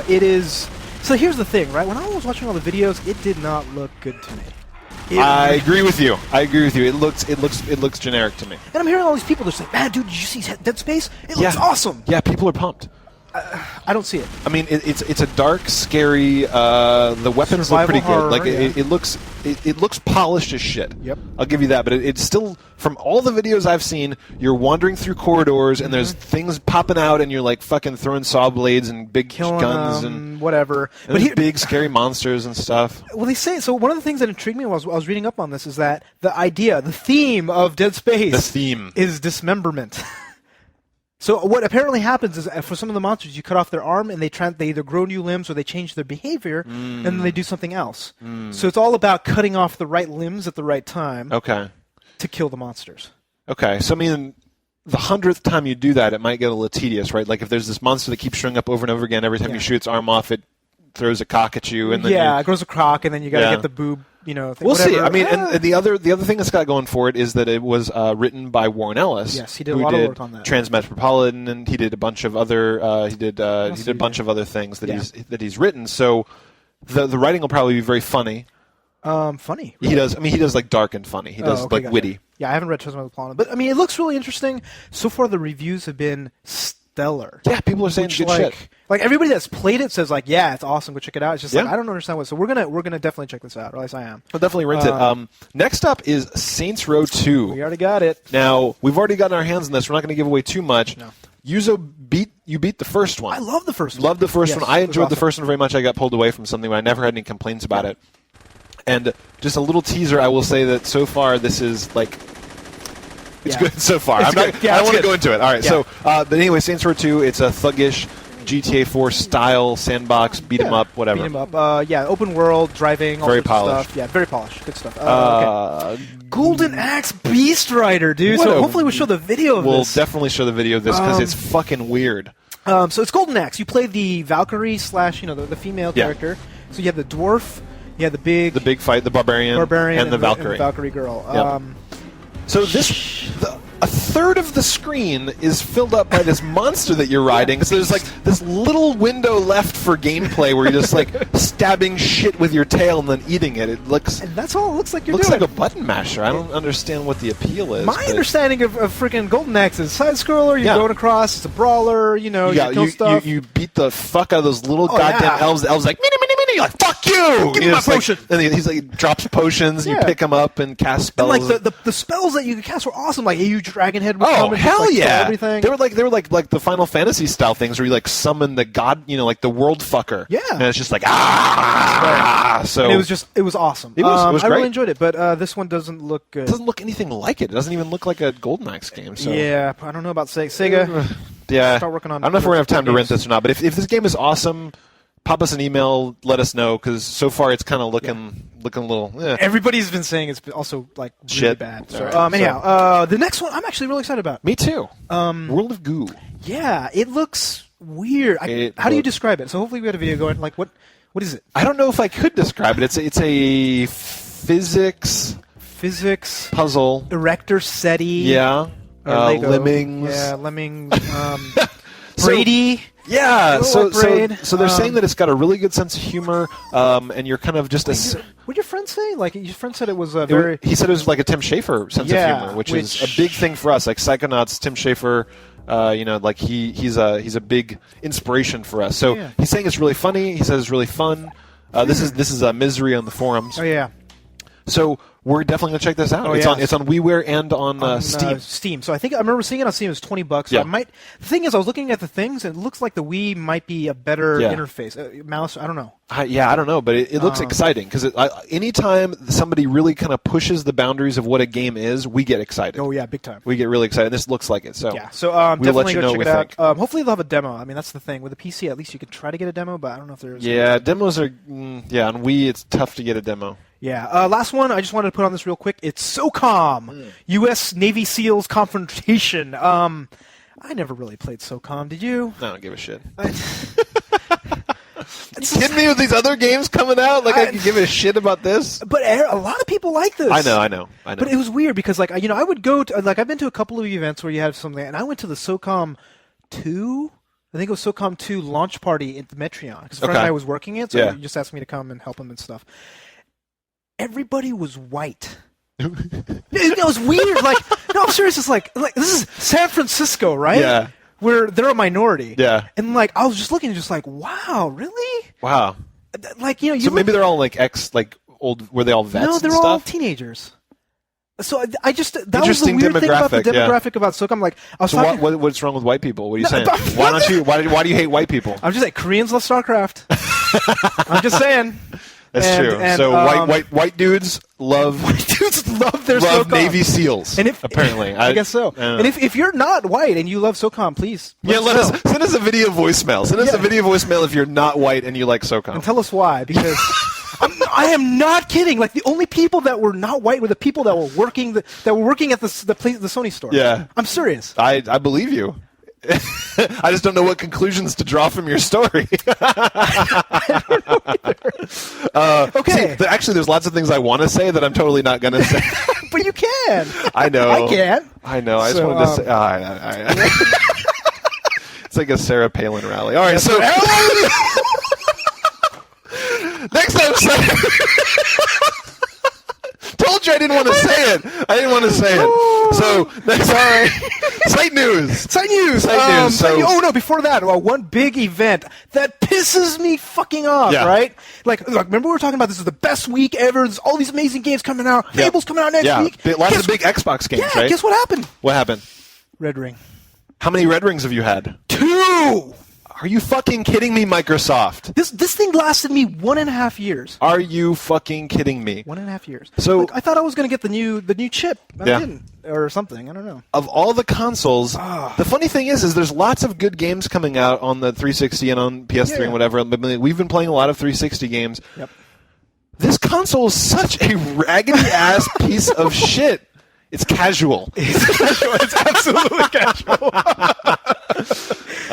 It is. So here's the thing, right? When I was watching all the videos, it did not look good to me. I agree with you. It looks generic to me. And I'm hearing all these people just like, man, dude, did you see Dead Space? It looks awesome. Yeah, people are pumped. I don't see it. I mean, it's a dark, scary. The weapons Survival look pretty horror, good. Like it looks polished as shit. Yep. I'll give you that. But it's still, from all the videos I've seen, you're wandering through corridors and there's things popping out and you're like fucking throwing saw blades and big guns and whatever. But big scary monsters and stuff. Well, they say so. One of the things that intrigued me was I was reading up on this is that the theme of Dead Space, is dismemberment. So what apparently happens is for some of the monsters, you cut off their arm and they either grow new limbs or they change their behavior and then they do something else. So it's all about cutting off the right limbs at the right time to kill the monsters. Okay, so I mean, the 100th time you do that, it might get a little tedious, right? Like if there's this monster that keeps showing up over and over again, every time you shoot its arm off, it throws a cock at you. And then it grows a crock and then you got to get the boob. Thing, we'll see. I mean, and the other thing that's got going for it is that it was written by Warren Ellis. Yes, he did a lot of work on that. Transmetropolitan, and he did a bunch of other. He did a bunch of other things that he's written. So the writing will probably be very funny. Funny. He does. I mean, he does like dark and funny. He does like gotcha. witty. Yeah, I haven't read Tobin and Yuzo, but I mean, it looks really interesting. So far, the reviews have been stellar. Yeah, people are saying good shit. Like everybody that's played it says like, yeah, it's awesome. Go check it out. It's just like Yeah. I don't understand what. So we're gonna definitely check this out. Or at least I am. I'll definitely rent it. Next up is Saints Row 2. We already got it. Now we've already gotten our hands on this. We're not going to give away too much. No. Yuzo beat the first one. I love the first one. Loved the first Yes, one. I it was enjoyed the awesome. first one very much. I got pulled away from something, but I never had any complaints about it. And just a little teaser, I will say that so far this is like it's good so far. It's I'm not, good. Yeah, I don't it's want to good. go into it. All right. Yeah. So, but anyway, Saints Row 2. It's a thuggish GTA 4 style sandbox beat 'em up, whatever. Beat 'em up. Yeah, open world, driving, all Very sorts polished. of stuff. Yeah, very polished. Good stuff. Okay. Golden Axe Beast Rider, dude. What So a- hopefully we'll show the video of We'll this. definitely show the video of this because it's fucking weird. So it's Golden Axe. You play the Valkyrie / the female Yeah. character. So you have the dwarf, you have the big Fight, the barbarian, barbarian, and the Valkyrie. Girl. Yep. So a third of the screen is filled up by this monster that you're riding. So there's like this little window left for gameplay where you're just like stabbing shit with your tail and then eating it. It looks And that's all it looks like you're looks doing. like a button masher. I don't understand what the appeal is. My but understanding of freaking Golden Axe is side scroller. You're Yeah. going across. It's a brawler. You kill stuff. you beat the fuck out of those little Oh, goddamn yeah. elves. The elves like mini. You're like fuck you. Give me You're my just like- potion. and he's like drops potions. Yeah. You pick them up and cast spells. And like the spells that you could cast were awesome. Like a huge dragon head would Oh come and just, hell like, kill yeah! everything. They were like the Final Fantasy style things where you like summon the god, like the world fucker. Yeah. and it's just like ah. So And it was awesome. It was I great. really enjoyed it, but this one doesn't look good. it doesn't look anything like it. It doesn't even look like a Golden Axe game. So Yeah, I don't know about Sega. yeah. Start working on I don't know if we're gonna have time to rent games. this or not. But if this game is awesome, pop us an email. Let us know because so far it's kind of looking a little. Everybody's been saying it's also like really Shit. bad. All So, right, anyhow, the next one I'm actually really excited about. Me too. World of Goo. Yeah, it looks weird. How do you describe it? So hopefully we got a video going. Like what is it? I don't know if I could describe it. It's a physics puzzle. Erector SETI. Yeah. Or Lego. Lemmings. Yeah, Lemmings. Brady. Yeah, so Braid. they're saying that it's got a really good sense of humor, and you're kind of just What'd your friend say? Like your friend said it was a He very. said it was like a Tim Schafer sense Yeah, of humor, which is a big thing for us. Like Psychonauts, Tim Schafer, like he's a big inspiration for us. So Yeah. he's saying it's really funny. He says it's really fun. This is a misery on the forums. Oh yeah. So we're definitely gonna check this out. Oh, it's yeah. on WiiWare and on Steam. Steam. So I remember seeing it on Steam. It was $20. So Yeah. I might. The thing is, I was looking at the things, and it looks like the Wii might be a better Yeah. interface. Mouse. I don't know. I don't know, but it looks exciting because anytime somebody really kind of pushes the boundaries of what a game is, we get excited. Oh yeah, big time. We get really excited. This looks like it. So Yeah. So we'll definitely let you go know check what it we out. think. Hopefully they'll have a demo. I mean, that's the thing with the PC. At least you could try to get a demo, but I don't know if there's. Yeah, demos are on Wii. It's tough to get a demo. Yeah. Last one. I just wanted to put on this real quick. It's SOCOM, U.S. Navy SEALs Confrontation. I never really played SOCOM. Did you? I don't give a shit. You kidding me with these other games coming out? Like I can give a shit about this? But a lot of people like this. I know. But it was weird because, like, I would go to, like, I've been to a couple of events where you have something, and I went to the SOCOM 2. I think it was SOCOM 2 launch party at the Metreon because a friend and I was working it, so he just asked me to come and help him and stuff. Everybody was white. It was weird. Like, no, I'm serious. It's like this is San Francisco, right? Yeah. Where they're a minority. Yeah. And like, I was just looking, just like, wow, really? Wow. Like, So maybe they're all like old. Were they all vets? No, they're and all stuff? teenagers. So I just that was the Interesting weird thing about the demographic, demographic about SOCOM. Like, I was So talking. what's wrong with white people? What are you saying? No, Why do you hate white people? I'm just like Koreans love StarCraft. I'm just saying. That's true. So white dudes love their love SOCOM. Navy SEALs. And apparently, I guess so. And if you're not white and you love SOCOM, please send us a video voicemail. Send us a video voicemail if you're not white and you like SOCOM. and tell us why, because I am not kidding. Like, the only people that were not white were the people that were working at the Sony store. Yeah. I'm serious. I believe you. I just don't know what conclusions to draw from your story. Okay. Actually, there's lots of things I want to say that I'm totally not going to say. But you can. I know. I can't. I know. I just So, wanted to say. All right. It's like a Sarah Palin rally. All right. So next episode. didn't want to say it. So sorry. Site news. Site news. Oh no! Before that, one big event that pisses me fucking off. Yeah. Right? Like, look, remember we were talking about this is the best week ever. There's all these amazing games coming out. Fable's coming out next week. Lots of big Xbox games. Yeah. Right? Guess what happened? What happened? Red Ring. How many Red Rings have you had? 2. Are you fucking kidding me, Microsoft? This thing lasted me 1.5 years. Are you fucking kidding me? 1.5 years. So like, I thought I was going to get the new chip. I didn't, or something. I don't know. Of all the consoles, the funny thing is there's lots of good games coming out on the 360 and on PS3 and whatever. We've been playing a lot of 360 games. Yep. This console is such a raggedy ass piece of shit. It's casual. It's absolutely casual.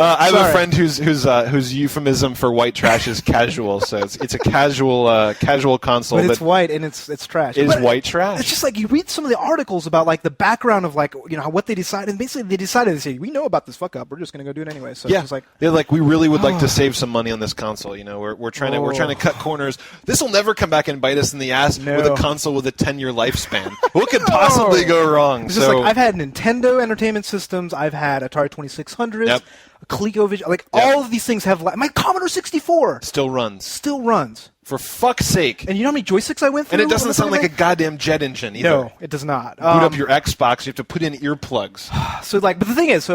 I have a friend whose euphemism for white trash is casual, so it's a casual console. But it's white and it's trash. It is white trash. It's just like you read some of the articles about like the background of like what they decided. And basically, they decided to say we know about this fuck up. We're just going to go do it anyway. So it's like they're like we really would like to save some money on this console. We're trying to cut corners. This will never come back and bite us in the ass with a console with a 10-year lifespan. What could possibly go wrong? It's just like I've had Nintendo Entertainment Systems. I've had Atari 2600s. Yep. ColecoVision, all of these things have my Commodore 64 still runs. For fuck's sake! And you know how many joysticks I went through? And it doesn't sound like a goddamn jet engine either. No, it does not. Boot up your Xbox. You have to put in earplugs. So but the thing is,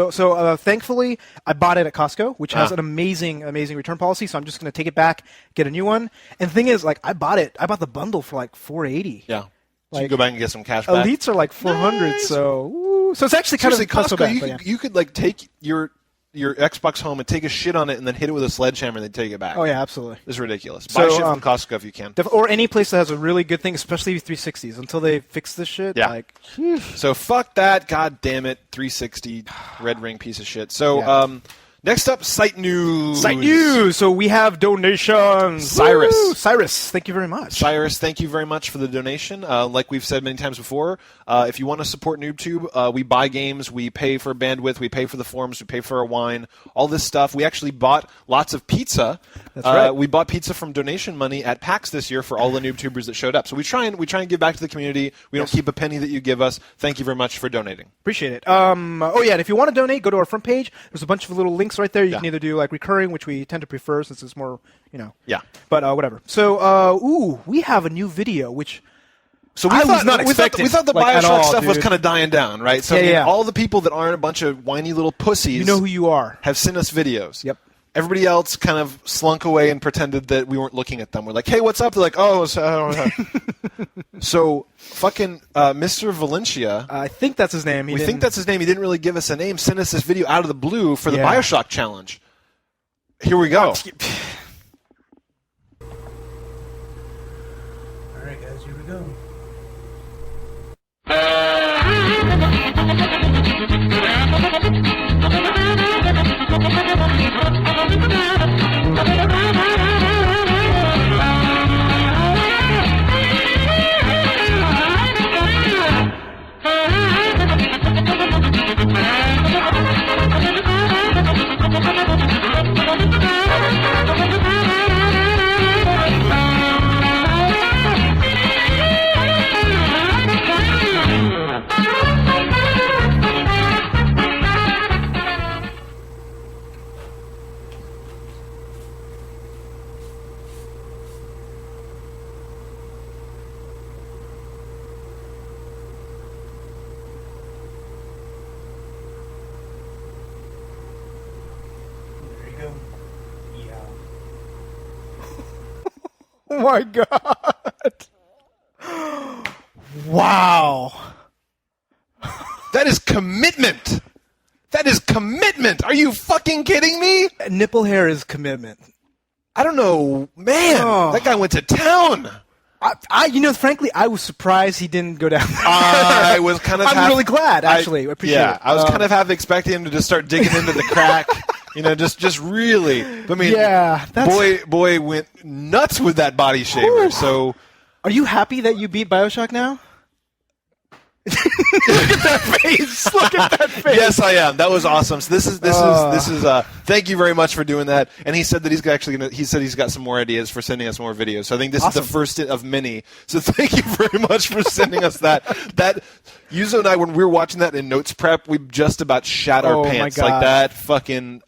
thankfully I bought it at Costco, which has an amazing return policy. So I'm just going to take it back, get a new one. And the thing is, I bought the bundle for like $480. Yeah. So you can go back and get some cash back. Elites are like $400. Nice. So it's actually kind of Costco. So bad, you could take your Xbox home and take a shit on it and then hit it with a sledgehammer and then take it back. Oh, yeah, absolutely. It's ridiculous. Buy shit from Costco if you can. Or any place that has a really good thing, especially 360s, until they fix this shit. Yeah. So fuck that. God damn it. 360 Red Ring piece of shit. So, next up, site news. Site news. So we have donations. Cyrus, thank you very much. Cyrus, thank you very much for the donation. Like we've said many times before, if you want to support NooBTooB, we buy games, we pay for bandwidth, we pay for the forums, we pay for our wine, all this stuff. We actually bought lots of pizza. That's right. We bought pizza from donation money at PAX this year for all the NooBTubers that showed up. So we try and give back to the community. We don't keep a penny that you give us. Thank you very much for donating. Appreciate it. And if you want to donate, go to our front page. There's a bunch of little links right there. You can either do recurring, which we tend to prefer since it's more, Yeah. But whatever. So, we have a new video, which So I was not expecting. We thought the Bioshock stuff was kind of dying down, right? So all the people that aren't a bunch of whiny little pussies, you know who you are, have sent us videos. Yep. Everybody else kind of slunk away and pretended that we weren't looking at them. We're like, hey, what's up? They're like, oh, so fucking Mr. Valencia. I think that's his name. We think that's his name. He didn't really give us a name. Sent us this video out of the blue for the Bioshock challenge. Here we go. All right, guys, here we go. Oh my god! Wow! That is commitment! That is commitment! Are you fucking kidding me? Nipple hair is commitment. I don't know, man. That guy went to town. Frankly, I was surprised he didn't go down there. I was kind of. I'm really glad, actually. I appreciate it. I was kind of half expecting him to just start digging into the crack. Just really. I mean, boy went nuts with that body shaver. So, are you happy that you beat BioShock now? Look at that face! Look at that face! Yes, I am. That was awesome. So this is. Thank you very much for doing that. And he said that he's actually gonna. He said he's got some more ideas for sending us more videos. So I think this is the first of many. So thank you very much for sending us that. That Yuzo and I, when we were watching that in notes prep, we just about shat our pants. Like that fucking.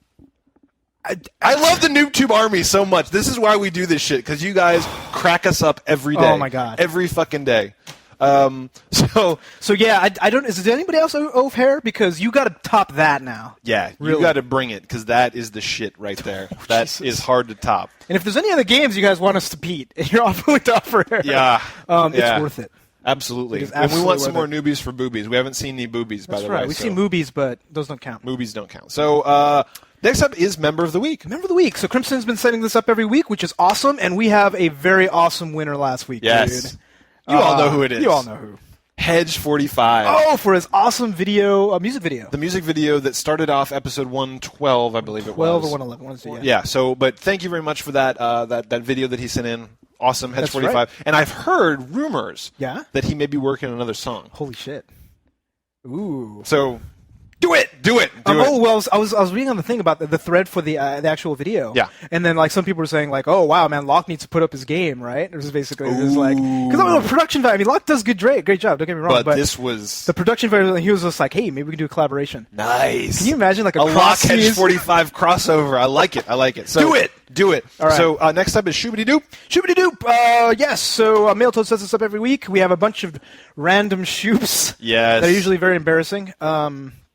I love the NooBTooB army so much. This is why we do this shit, because you guys crack us up every day. Oh my god! Every fucking day. So yeah, I don't. Is there anybody else owe hair? Because you got to top that now. Yeah, really. You got to bring it, because that is the shit right there. That is hard to top. And if there's any other games you guys want us to beat, and you're willing to offer hair, it's worth it. Absolutely. And we want some more newbies for boobies. We haven't seen any boobies, by the way. That's right. We've seen movies, but those don't count. Movies don't count. So next up is Member of the Week. Member of the Week. So Crimson's been setting this up every week, which is awesome, and we have a very awesome winner last week, yes. dude. You all know who it is. You all know who. Hedge45. Oh, for his awesome video, music video. The music video that started off episode 112, I believe it was. 12 or 111. Yeah. So, but thank you very much for that that video that he sent in. Awesome, Hedge45. Right. And I've heard rumors that he may be working on another song. Holy shit. Ooh. So, do it. Oh, well, I was reading on the thing about the thread for the actual video. Yeah. And then, like, some people were saying, like, oh, wow, man, Locke needs to put up his game, right? It was basically, it was like, because I mean, production value, I mean, Locke does great job, don't get me wrong. But this was... The production value, he was just like, hey, maybe we can do a collaboration. Nice. Can you imagine, like, a Locke Hedge45 crossover? I like it. So, do it. All right. So, next up is ShooBity-Doop. ShooBity-Doop. Yes. So, Mailtoad sets us up every week. We have a bunch of random shoops. Yes. That are usually very embarrassing.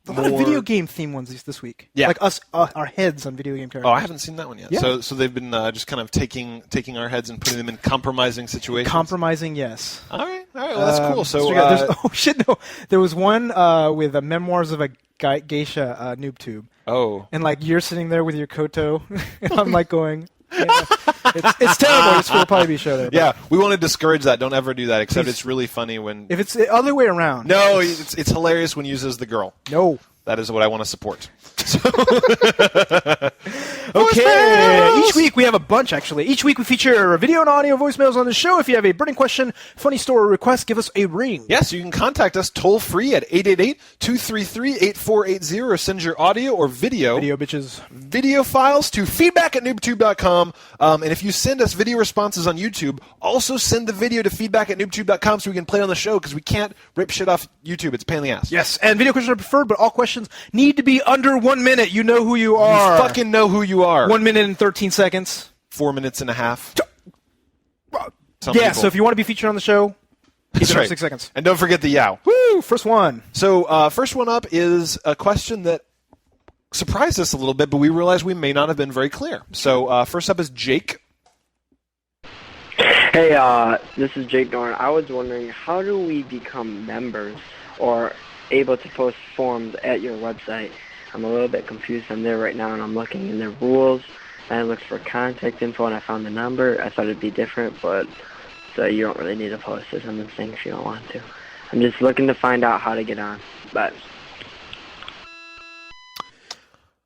A lot of video game theme ones this week. Yeah. Like us, our heads on video game characters. Oh, I haven't seen that one yet. Yeah. So they've been just kind of taking our heads and putting them in compromising situations. Compromising, yes. All right. Well, that's cool. So, there was one with Memoirs of a Geisha NooBTooB. Oh. And like you're sitting there with your koto, and I'm like going. Yeah. It's terrible. This will probably be a show there. Yeah, we want to discourage that. Don't ever do that. Except it's really funny when if it's the other way around. No, it's hilarious when Yuzo's the girl. No, that is what I want to support. Okay. Each week we have a bunch, actually. Each week we feature video and audio voicemails on the show. If you have a burning question, funny story, or request, give us a ring. Yes, you can contact us toll-free at 888-233-8480 or send your audio or video. Video, bitches. Video files to feedback@NooBTooB.com. And if you send us video responses on YouTube, also send the video to feedback@NooBTooB.com so we can play it on the show, because we can't rip shit off YouTube. It's a pain in the ass. Yes, and video questions are preferred, but all questions need to be under 1 minute. You know who you are. You fucking know who you are. 1 minute and 13 seconds. 4 minutes and a half. So if you want to be featured on the show, keep it up 6 seconds. And don't forget the yow. Woo! First one. So first one up is a question that surprised us a little bit, but we realized we may not have been very clear. So first up is Jake. Hey, this is Jake Dorn. I was wondering, how do we become members or able to post forums at your website? I'm a little bit confused. I'm there right now, and I'm looking in the rules, and I looked for contact info, and I found the number. I thought it'd be different, but so you don't really need to post this on the thing if you don't want to. I'm just looking to find out how to get on, but...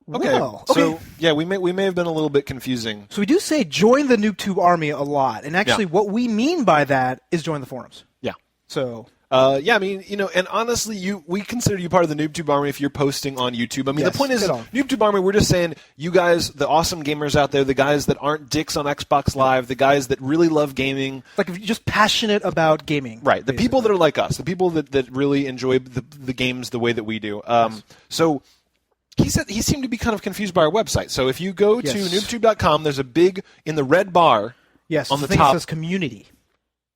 Okay. Well, so yeah, we may have been a little bit confusing. So we do say join the NooBTooB army a lot, and actually, what we mean by that is join the forums. Yeah. So. Yeah, I mean, and honestly, we consider you part of the NooBTooB army if you're posting on YouTube. I mean, the point is, NooBTooB army, we're just saying, you guys, the awesome gamers out there, the guys that aren't dicks on Xbox Live, the guys that really love gaming. Like, if you're just passionate about gaming. Right, the people that are like us, the people that really enjoy the games the way that we do. So... He said he seemed to be kind of confused by our website. So if you go to NooBTooB.com, there's a big, in the red bar on the top. It says community.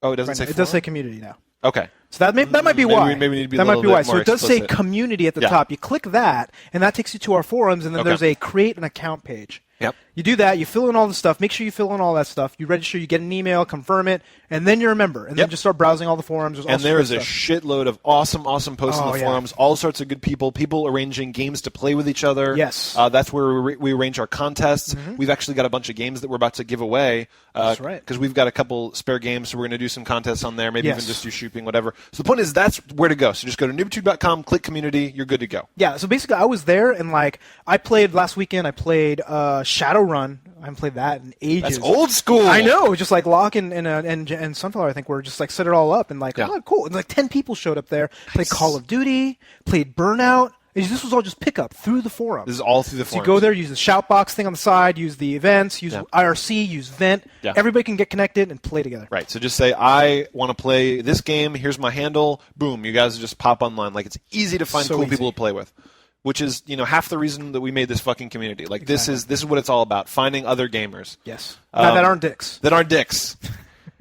Oh, it doesn't say It does say community now. Okay. So that might be why. Maybe we need to be that a might little be why. bit more So it does explicit. say community at the top. You click that, and that takes you to our forums, and then there's a create an account page. Yep. You do that, you fill in all the stuff, make sure you fill in all that stuff, you register, you get an email, confirm it, and then you're a member. And then just start browsing all the forums. And there is a shitload of awesome posts on the forums, all sorts of good people arranging games to play with each other. Yes. That's where we arrange our contests. Mm-hmm. We've actually got a bunch of games that we're about to give away. That's right. Because we've got a couple spare games, so we're going to do some contests on there, maybe even just do shopping, whatever. So the point is, that's where to go. So just go to NooBTooB.com, click community, you're good to go. Yeah, so basically I was there, and like I played last weekend, I played Shadowrun Shadowrun. I haven't played that in ages. That's old school. I know. Just like Locke and Sunflower, I think, were just like set it all up and like, oh, cool. And like 10 people showed up there. Played Call of Duty. Played Burnout. This was all just pickup through the forum. This is all through the So forums. you go there, use the shoutbox thing on the side, use the events, use IRC, use Vent. Yeah. Everybody can get connected and play together. Right. So just say, I want to play this game. Here's my handle. Boom. You guys just pop online. Like, it's easy to find cool people to play with, which is, half the reason that we made this fucking community. Like, this is what it's all about. Finding other gamers. Yes. That aren't dicks. That aren't dicks.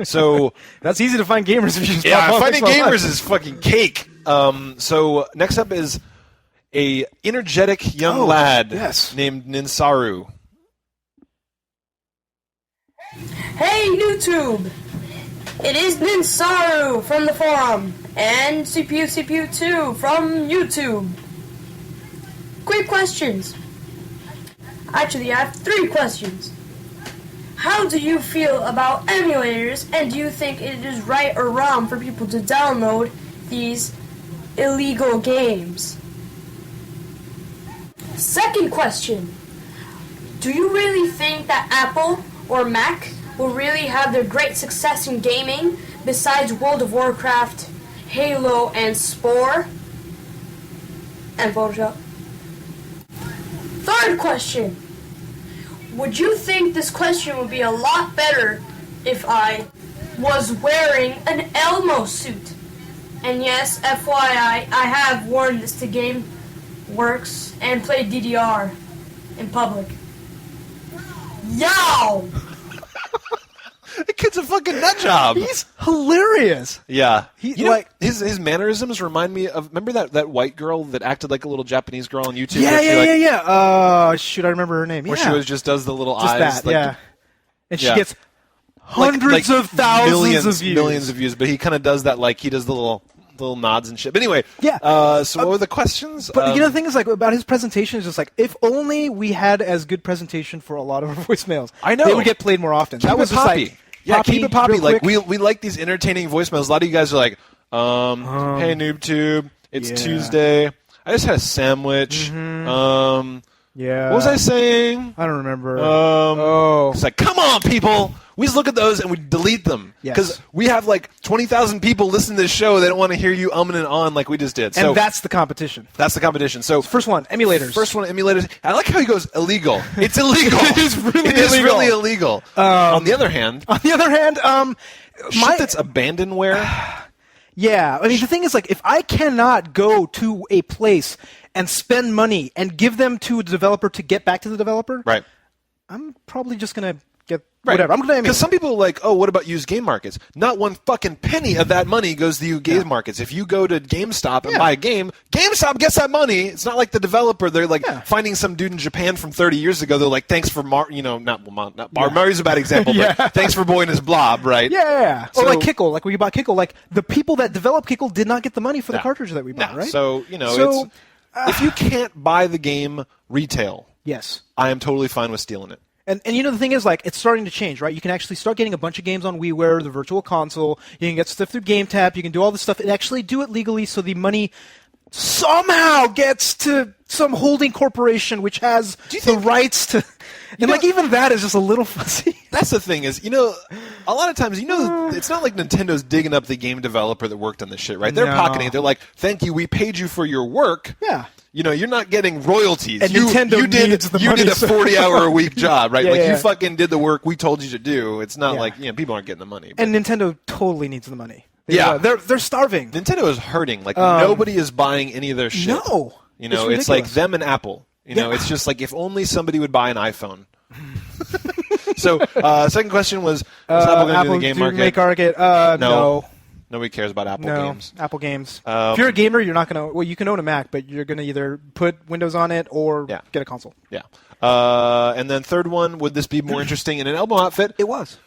So that's easy to find gamers if you just pop on finding gamers is fucking cake. So next up is a energetic young lad named Ninsaru. Hey, NooBTooB! It is Ninsaru from the forum, and CPU2 from YouTube. Quick questions. Actually, I have 3 questions. How do you feel about emulators, and do you think it is right or wrong for people to download these illegal games? Second question. Do you really think that Apple or Mac will really have their great success in gaming besides World of Warcraft, Halo, and Spore? And Photoshop. Third question. Would you think this question would be a lot better if I was wearing an Elmo suit? And yes, FYI, I have worn this to GameWorks and played DDR in public. Yow! That kid's a fucking nut job. He's hilarious. Yeah. His mannerisms remind me of, remember that white girl that acted like a little Japanese girl on YouTube? Yeah. Shoot, I remember her name. Where she just the little eyes. And she gets hundreds of thousands of views. Millions of views, but he kind of does that, like, he does the little nods and shit. But anyway, so what were the questions? But the thing is, like, about his presentation is just like, if only we had as good presentation for a lot of our voicemails. I know. They would get played more often. Keep it poppy. Keep it poppy. Like, quick. we like these entertaining voicemails. A lot of you guys are like, hey, NooBTooB, it's Tuesday. I just had a sandwich. What was I saying? I don't remember. It's like, come on, people. We just look at those and we delete them. Because we have like 20,000 people listening to this show. They don't want to hear you umming and on like we just did. So and that's the competition. That's the competition. So first one, emulators. I like how he goes illegal. It's illegal. It is really illegal. On the other hand, shit that's abandonware. Yeah, I mean, the thing is, like, if I cannot go to a place and spend money and give them to the developer to get back to the developer, right, I'm probably just going to get whatever. I'm going to emulate. Because some people are like, oh, what about used game markets? Not one fucking penny of that money goes to used game markets. If you go to GameStop and buy a game, GameStop gets that money. It's not like the developer. They're like finding some dude in Japan from 30 years ago. They're like, thanks for Mario's a bad example, but thanks for boy and his blob, right? Yeah. So, or like Kickle, like when you bought Kickle, like the people that developed Kickle did not get the money for the cartridge that we bought, right? So, it's, if you can't buy the game retail, I am totally fine with stealing it. And the thing is, like, it's starting to change, right? You can actually start getting a bunch of games on WiiWare, the Virtual Console. You can get stuff through GameTap. You can do all this stuff and actually do it legally, so the money somehow gets to some holding corporation which has the rights to. And like even that is just a little fuzzy. That's the thing is, a lot of times, it's not like Nintendo's digging up the game developer that worked on this shit, right? They're pocketing it. They're like, thank you, we paid you for your work. Yeah. You're not getting royalties. And Nintendo needs the money. You did a 40-hour-a-week job, right? You fucking did the work we told you to do. It's not like, people aren't getting the money. But. And Nintendo totally needs the money. They're starving. Nintendo is hurting. Like, nobody is buying any of their shit. No. It's like them and Apple. It's just like, if only somebody would buy an iPhone. So, second question was Apple going to do the game market? Make market? No. Nobody cares about Apple games. Apple games. If you're a gamer, you're not going to... Well, you can own a Mac, but you're going to either put Windows on it or get a console. Yeah. And then third one, would this be more interesting in an Elmo outfit? It was.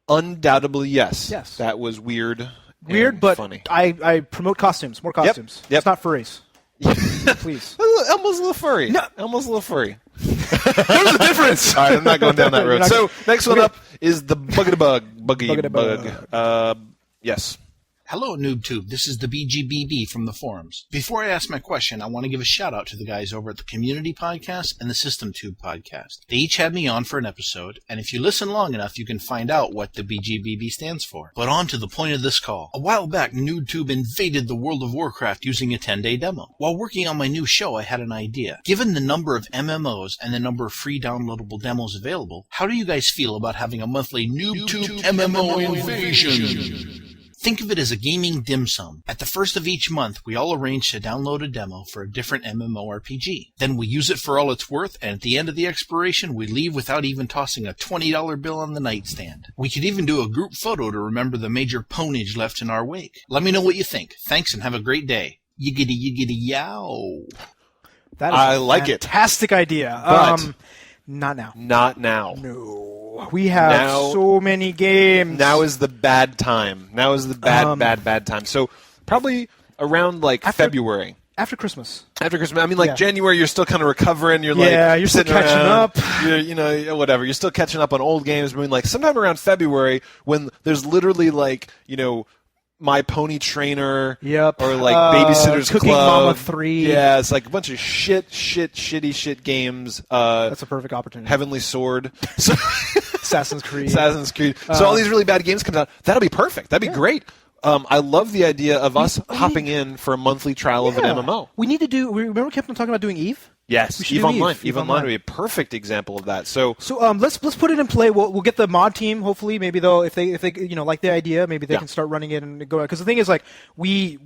Undoubtedly, yes. Yes. That was weird. Weird, but funny. I promote costumes. More costumes. Yep. It's not furries. Please. Elmo's a little furry. No. Elmo's a little furry. There's a difference. All right, I'm not going down that road. So, next one up is the Buggy. Yes. Hello, NooBTooB. This is the BGBB from the forums. Before I ask my question, I want to give a shout-out to the guys over at the Community Podcast and the SystemTube Podcast. They each had me on for an episode, and if you listen long enough, you can find out what the BGBB stands for. But on to the point of this call. A while back, NooBTooB invaded the World of Warcraft using a 10-day demo. While working on my new show, I had an idea. Given the number of MMOs and the number of free downloadable demos available, how do you guys feel about having a monthly NooBTooB MMO invasion? Think of it as a gaming dim sum. At the first of each month, we all arrange to download a demo for a different MMORPG. Then we use it for all it's worth, and at the end of the expiration, we leave without even tossing a $20 bill on the nightstand. We could even do a group photo to remember the major ponage left in our wake. Let me know what you think. Thanks and have a great day. Yiggity yow. That is I like it. Fantastic idea. But not now. Not now. No. We have so many games. Now is the bad time. Now is the bad time. So probably around February. After Christmas. After Christmas. I mean, January, you're still kind of recovering. You're you're still catching up. You're, whatever. You're still catching up on old games. I mean, sometime around February when there's literally My Pony Trainer, yep, or Babysitter's Cooking Club. Mama 3. Yeah, it's a bunch of shitty games. That's a perfect opportunity. Heavenly Sword. So Assassin's Creed. So all these really bad games come out. That'll be perfect. That'd be great. I love the idea of us hopping in for a monthly trial of an MMO. We need to do. Remember, we kept on talking about doing Eve. Yes, EVE Online. EVE Online would be a perfect example of that. So let's put it in play. We'll get the mod team. Hopefully, maybe they'll if they like the idea, maybe they can start running it and go. Because the thing is, we're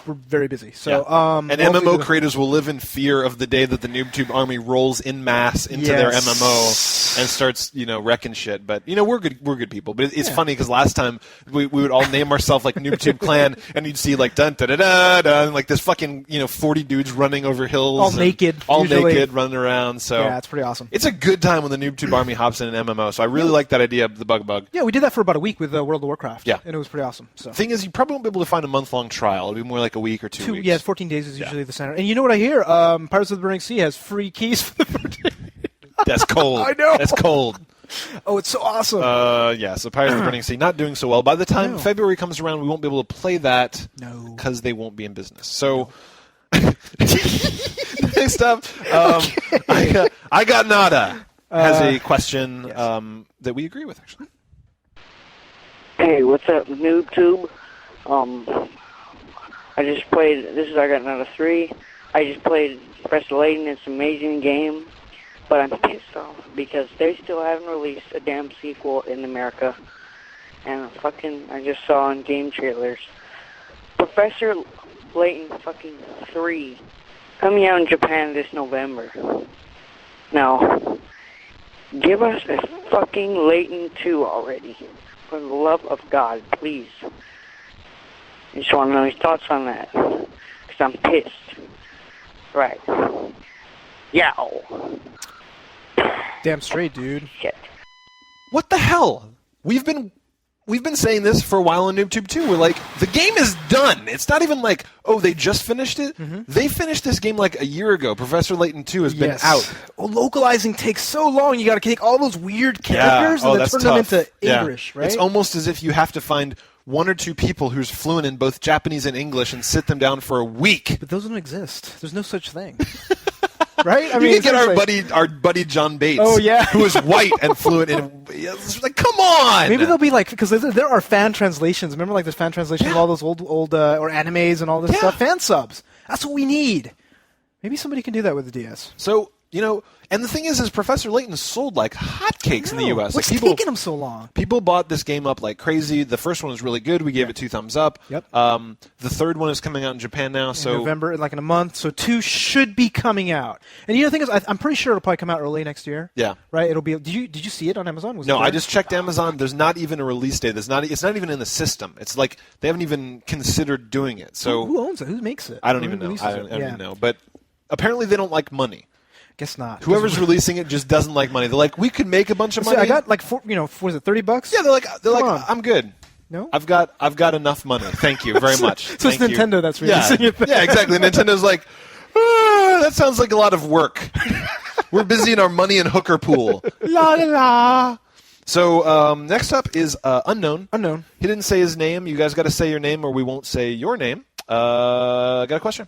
very busy. So and MMO creators will live in fear of the day that the NooBTooB army rolls in mass into their MMO and starts wrecking shit. But we're good people. But it's funny because last time we would all name ourselves NooBTooB Clan, and you'd see dun da da da da, and this fucking 40 dudes running over hills, all naked. Naked, running around. So yeah, it's pretty awesome. It's a good time when the NooBTooB army hops in an MMO. So I really like that idea of the bug. Yeah, we did that for about a week with World of Warcraft. Yeah, and it was pretty awesome. So thing is, you probably won't be able to find a month-long trial. It'll be more like a week or 2 weeks. Yeah, 14 days is usually the standard. And you know what I hear? Pirates of the Burning Sea has free keys for the 14 That's cold. I know. That's cold. Oh, it's so awesome. So Pirates of the Burning Sea not doing so well. By the time February comes around, we won't be able to play that because they won't be in business. So. Next up, I got Nada has a question that we agree with, actually. Hey, what's up, NooBTooB? I just played, I got Nada 3. I just played Professor Layton. It's an amazing game, but I'm pissed off because they still haven't released a damn sequel in America. And I just saw on game trailers. Professor Layton 3 coming out in Japan this November. Now, give us a fucking Layton 2 already. For the love of God, please. I just want to know his thoughts on that. Because I'm pissed. Right. Yow. Damn straight, dude. Shit. What the hell? We've been saying this for a while on NooBTooB too. We're the game is done. It's not even they just finished it. Mm-hmm. They finished this game a year ago. Professor Layton 2 has been out. Well, localizing takes so long. You got to take all those weird characters and then turn them into English, right? It's almost as if you have to find one or two people who's fluent in both Japanese and English and sit them down for a week. But those don't exist. There's no such thing. Right? I mean, you can get our buddy John Bates. Oh, yeah. Who is white and fluent in. Come on! Maybe they'll be because there are fan translations. Remember, there's fan translations of all those old or animes and all this stuff. Fan subs. That's what we need. Maybe somebody can do that with the DS. So and the thing is Professor Layton sold like hotcakes in the U.S. What's taking them so long? People bought this game up like crazy. The first one was really good. We gave it 2 thumbs up. Yep. The third one is coming out in Japan now. So November, in a month. So 2 should be coming out. And the thing is, I'm pretty sure it'll probably come out early next year. Yeah. Right. It'll be. Did you see it on Amazon? No, I just checked Amazon. There's not even a release date. It's not even in the system. It's they haven't even considered doing it. So who owns it? Who makes it? I don't even know. I don't even know. But apparently they don't like money. Guess not. Whoever's releasing it just doesn't like money. They're like, we could make a bunch of money. I got was it $30? Yeah, they're like, I'm good. No, I've got enough money. Thank you very much. So it's Nintendo that's releasing it. Yeah, exactly. Nintendo's like, that sounds like a lot of work. We're busy in our money and hooker pool. La la la. So next up is Unknown. Unknown. He didn't say his name. You guys got to say your name or we won't say your name. Got a question?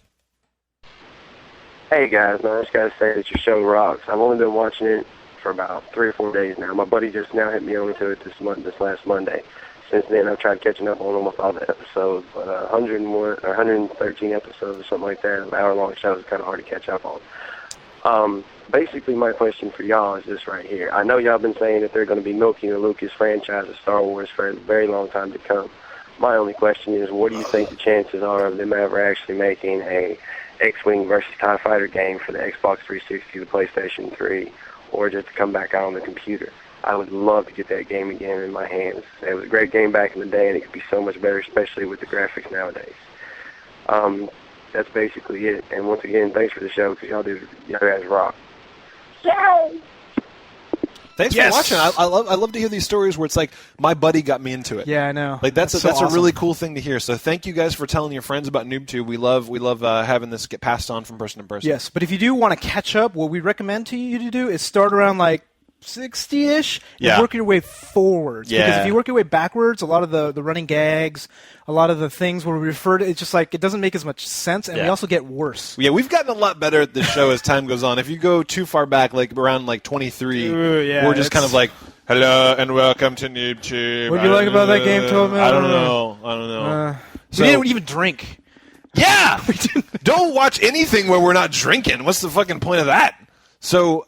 Hey guys, man, I just gotta say that your show rocks. I've only been watching it for about 3 or 4 days now. My buddy just now hit me on to it this last Monday. Since then, I've tried catching up on almost all the episodes, but 101 or 113 episodes or something like that, an hour-long show is kind of hard to catch up on. Basically, my question for y'all is this right here. I know y'all been saying that they're going to be milking the Lucas franchise of Star Wars for a very long time to come. My only question is, what do you think the chances are of them ever actually making a X-Wing versus TIE Fighter game for the Xbox 360, the PlayStation 3, or just to come back out on the computer? I would love to get that game again in my hands. It was a great game back in the day, and it could be so much better, especially with the graphics nowadays. That's basically it. And once again, thanks for the show, because y'all guys rock. Yay! Thanks for watching. I love to hear these stories where it's like my buddy got me into it. Yeah, I know. Like that's awesome. a really cool thing to hear. So thank you guys for telling your friends about NooBTooB. We love having this get passed on from person to person. Yes, but if you do want to catch up, what we recommend to you to do is start around like 60-ish and work your way forwards. Yeah. Because if you work your way backwards, a lot of the running gags, a lot of the things where we refer to, it's just like it doesn't make as much sense, and we also get worse. Yeah, we've gotten a lot better at this show as time goes on. If you go too far back, like around like 23, we're just kind of like, hello and welcome to NooBTooB. What do you like about that game, Tobin? I don't know. We didn't even drink. Yeah! Don't watch anything where we're not drinking. What's the fucking point of that? So,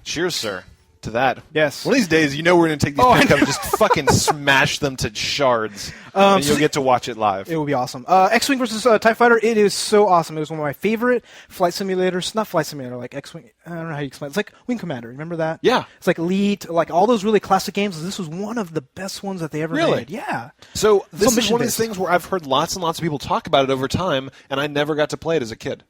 cheers, sir. To that. Yes. One of these days, you know we're going to take these pickups and just fucking smash them to shards. And you'll get to watch it live. It will be awesome. X-Wing versus TIE Fighter, it is so awesome. It was one of my favorite flight simulators. Not flight simulator, like X-Wing. I don't know how you explain it. It's like Wing Commander. Remember that? Yeah. It's like Elite, like all those really classic games. This was one of the best ones that they ever made. Yeah. So this is one of mission-based. those things where I've heard lots and lots of people talk about it over time, and I never got to play it as a kid.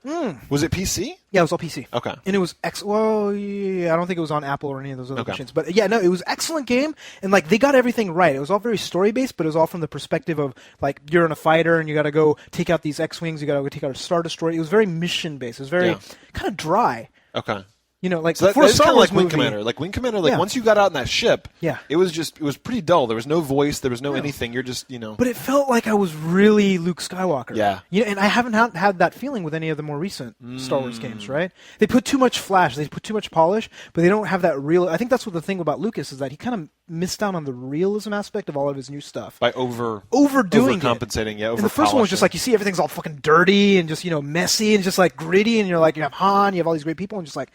Was it PC? Yeah, it was all PC. Okay. And it was well, yeah, I don't think it was on Apple or any of those other machines. But yeah, no, it was an excellent game, and like they got everything right. It was all very story based, but it was all from the perspective of like you're in a fighter and you got to go take out these X-wings, you got to go take out a Star Destroyer. It was very mission based. It was very kind of dry. Okay. You know, like so for a that's Star kind of Wars like Wing movie, Commander. Like Wing Commander, like once you got out in that ship, it was pretty dull. There was no voice, there was no anything. You're just, But it felt like I was really Luke Skywalker. Yeah. And I haven't had that feeling with any of the more recent Star Wars games, right? They put too much flash, they put too much polish, but they don't have that real. I think that's what the thing about Lucas is that he kind of missed out on the realism aspect of all of his new stuff by overdoing overcompensating. Yeah, and the first one was just like you see everything's all fucking dirty and just messy and just like gritty, and you're like you have Han, you have all these great people, and just like.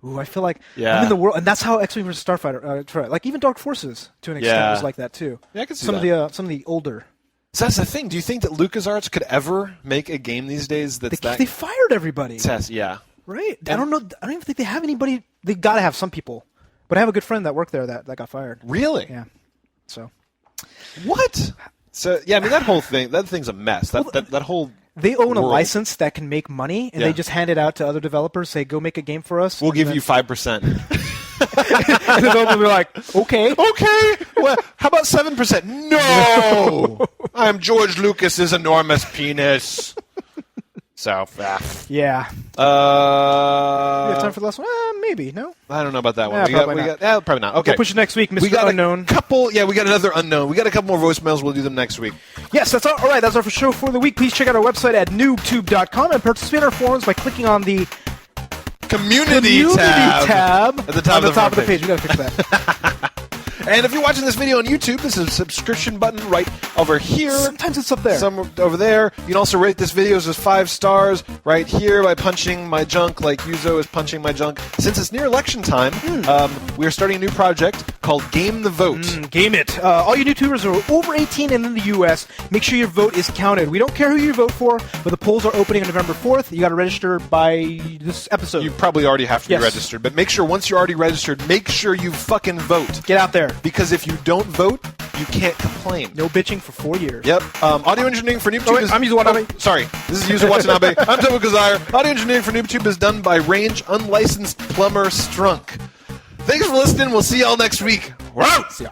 Ooh, I feel like I'm in the world, and that's how X-Wing vs. Starfighter. Like even Dark Forces, to an extent, was like that too. Yeah, I can see some of the older. So that's the thing. Do you think that LucasArts could ever make a game these days that's they fired everybody? Yeah. Right. I don't know. I don't even think they have anybody. They got to have some people. But I have a good friend that worked there that got fired. Really? Yeah. So. What? So yeah, I mean that thing's a mess. That whole. They own world. A license that can make money, and they just hand it out to other developers. Say, go make a game for us. We'll give you 5%. And the developer will be like, okay. Well, how about 7%? No! I'm George Lucas's enormous penis. So, yeah. You have time for the last one? Maybe, no? I don't know about that one. Probably not. Okay. We'll push it next week, Mr. We got Unknown. We got another Unknown. We got a couple more voicemails. We'll do them next week. Yes, that's all right. That's our show for the week. Please check out our website at NooBTooB.com and participate in our forums by clicking on the Community tab at the top of the page. We got to fix that. And if you're watching this video on YouTube, this is a subscription button right over here. Sometimes it's up there. Somewhere over there. You can also rate this video as 5 stars right here by punching my junk like Yuzo is punching my junk. Since it's near election time, we are starting a new project called Game the Vote. Game it. All you YouTubers are over 18 and in the U.S. Make sure your vote is counted. We don't care who you vote for, but the polls are opening on November 4th. You got to register by this episode. You probably already have to be registered, but make sure once you're already registered, make sure you fucking vote. Get out there. Because if you don't vote, you can't complain. No bitching for 4 years. Yep. Audio engineering for NooBTooB is... I'm Yuzo Watanabe. Sorry. This is Yuzo Watanabe. I'm Tobin Kazire. Audio engineering for NooBTooB is done by Range Unlicensed Plumber Strunk. Thanks for listening. We'll see y'all next week. We're out! See ya.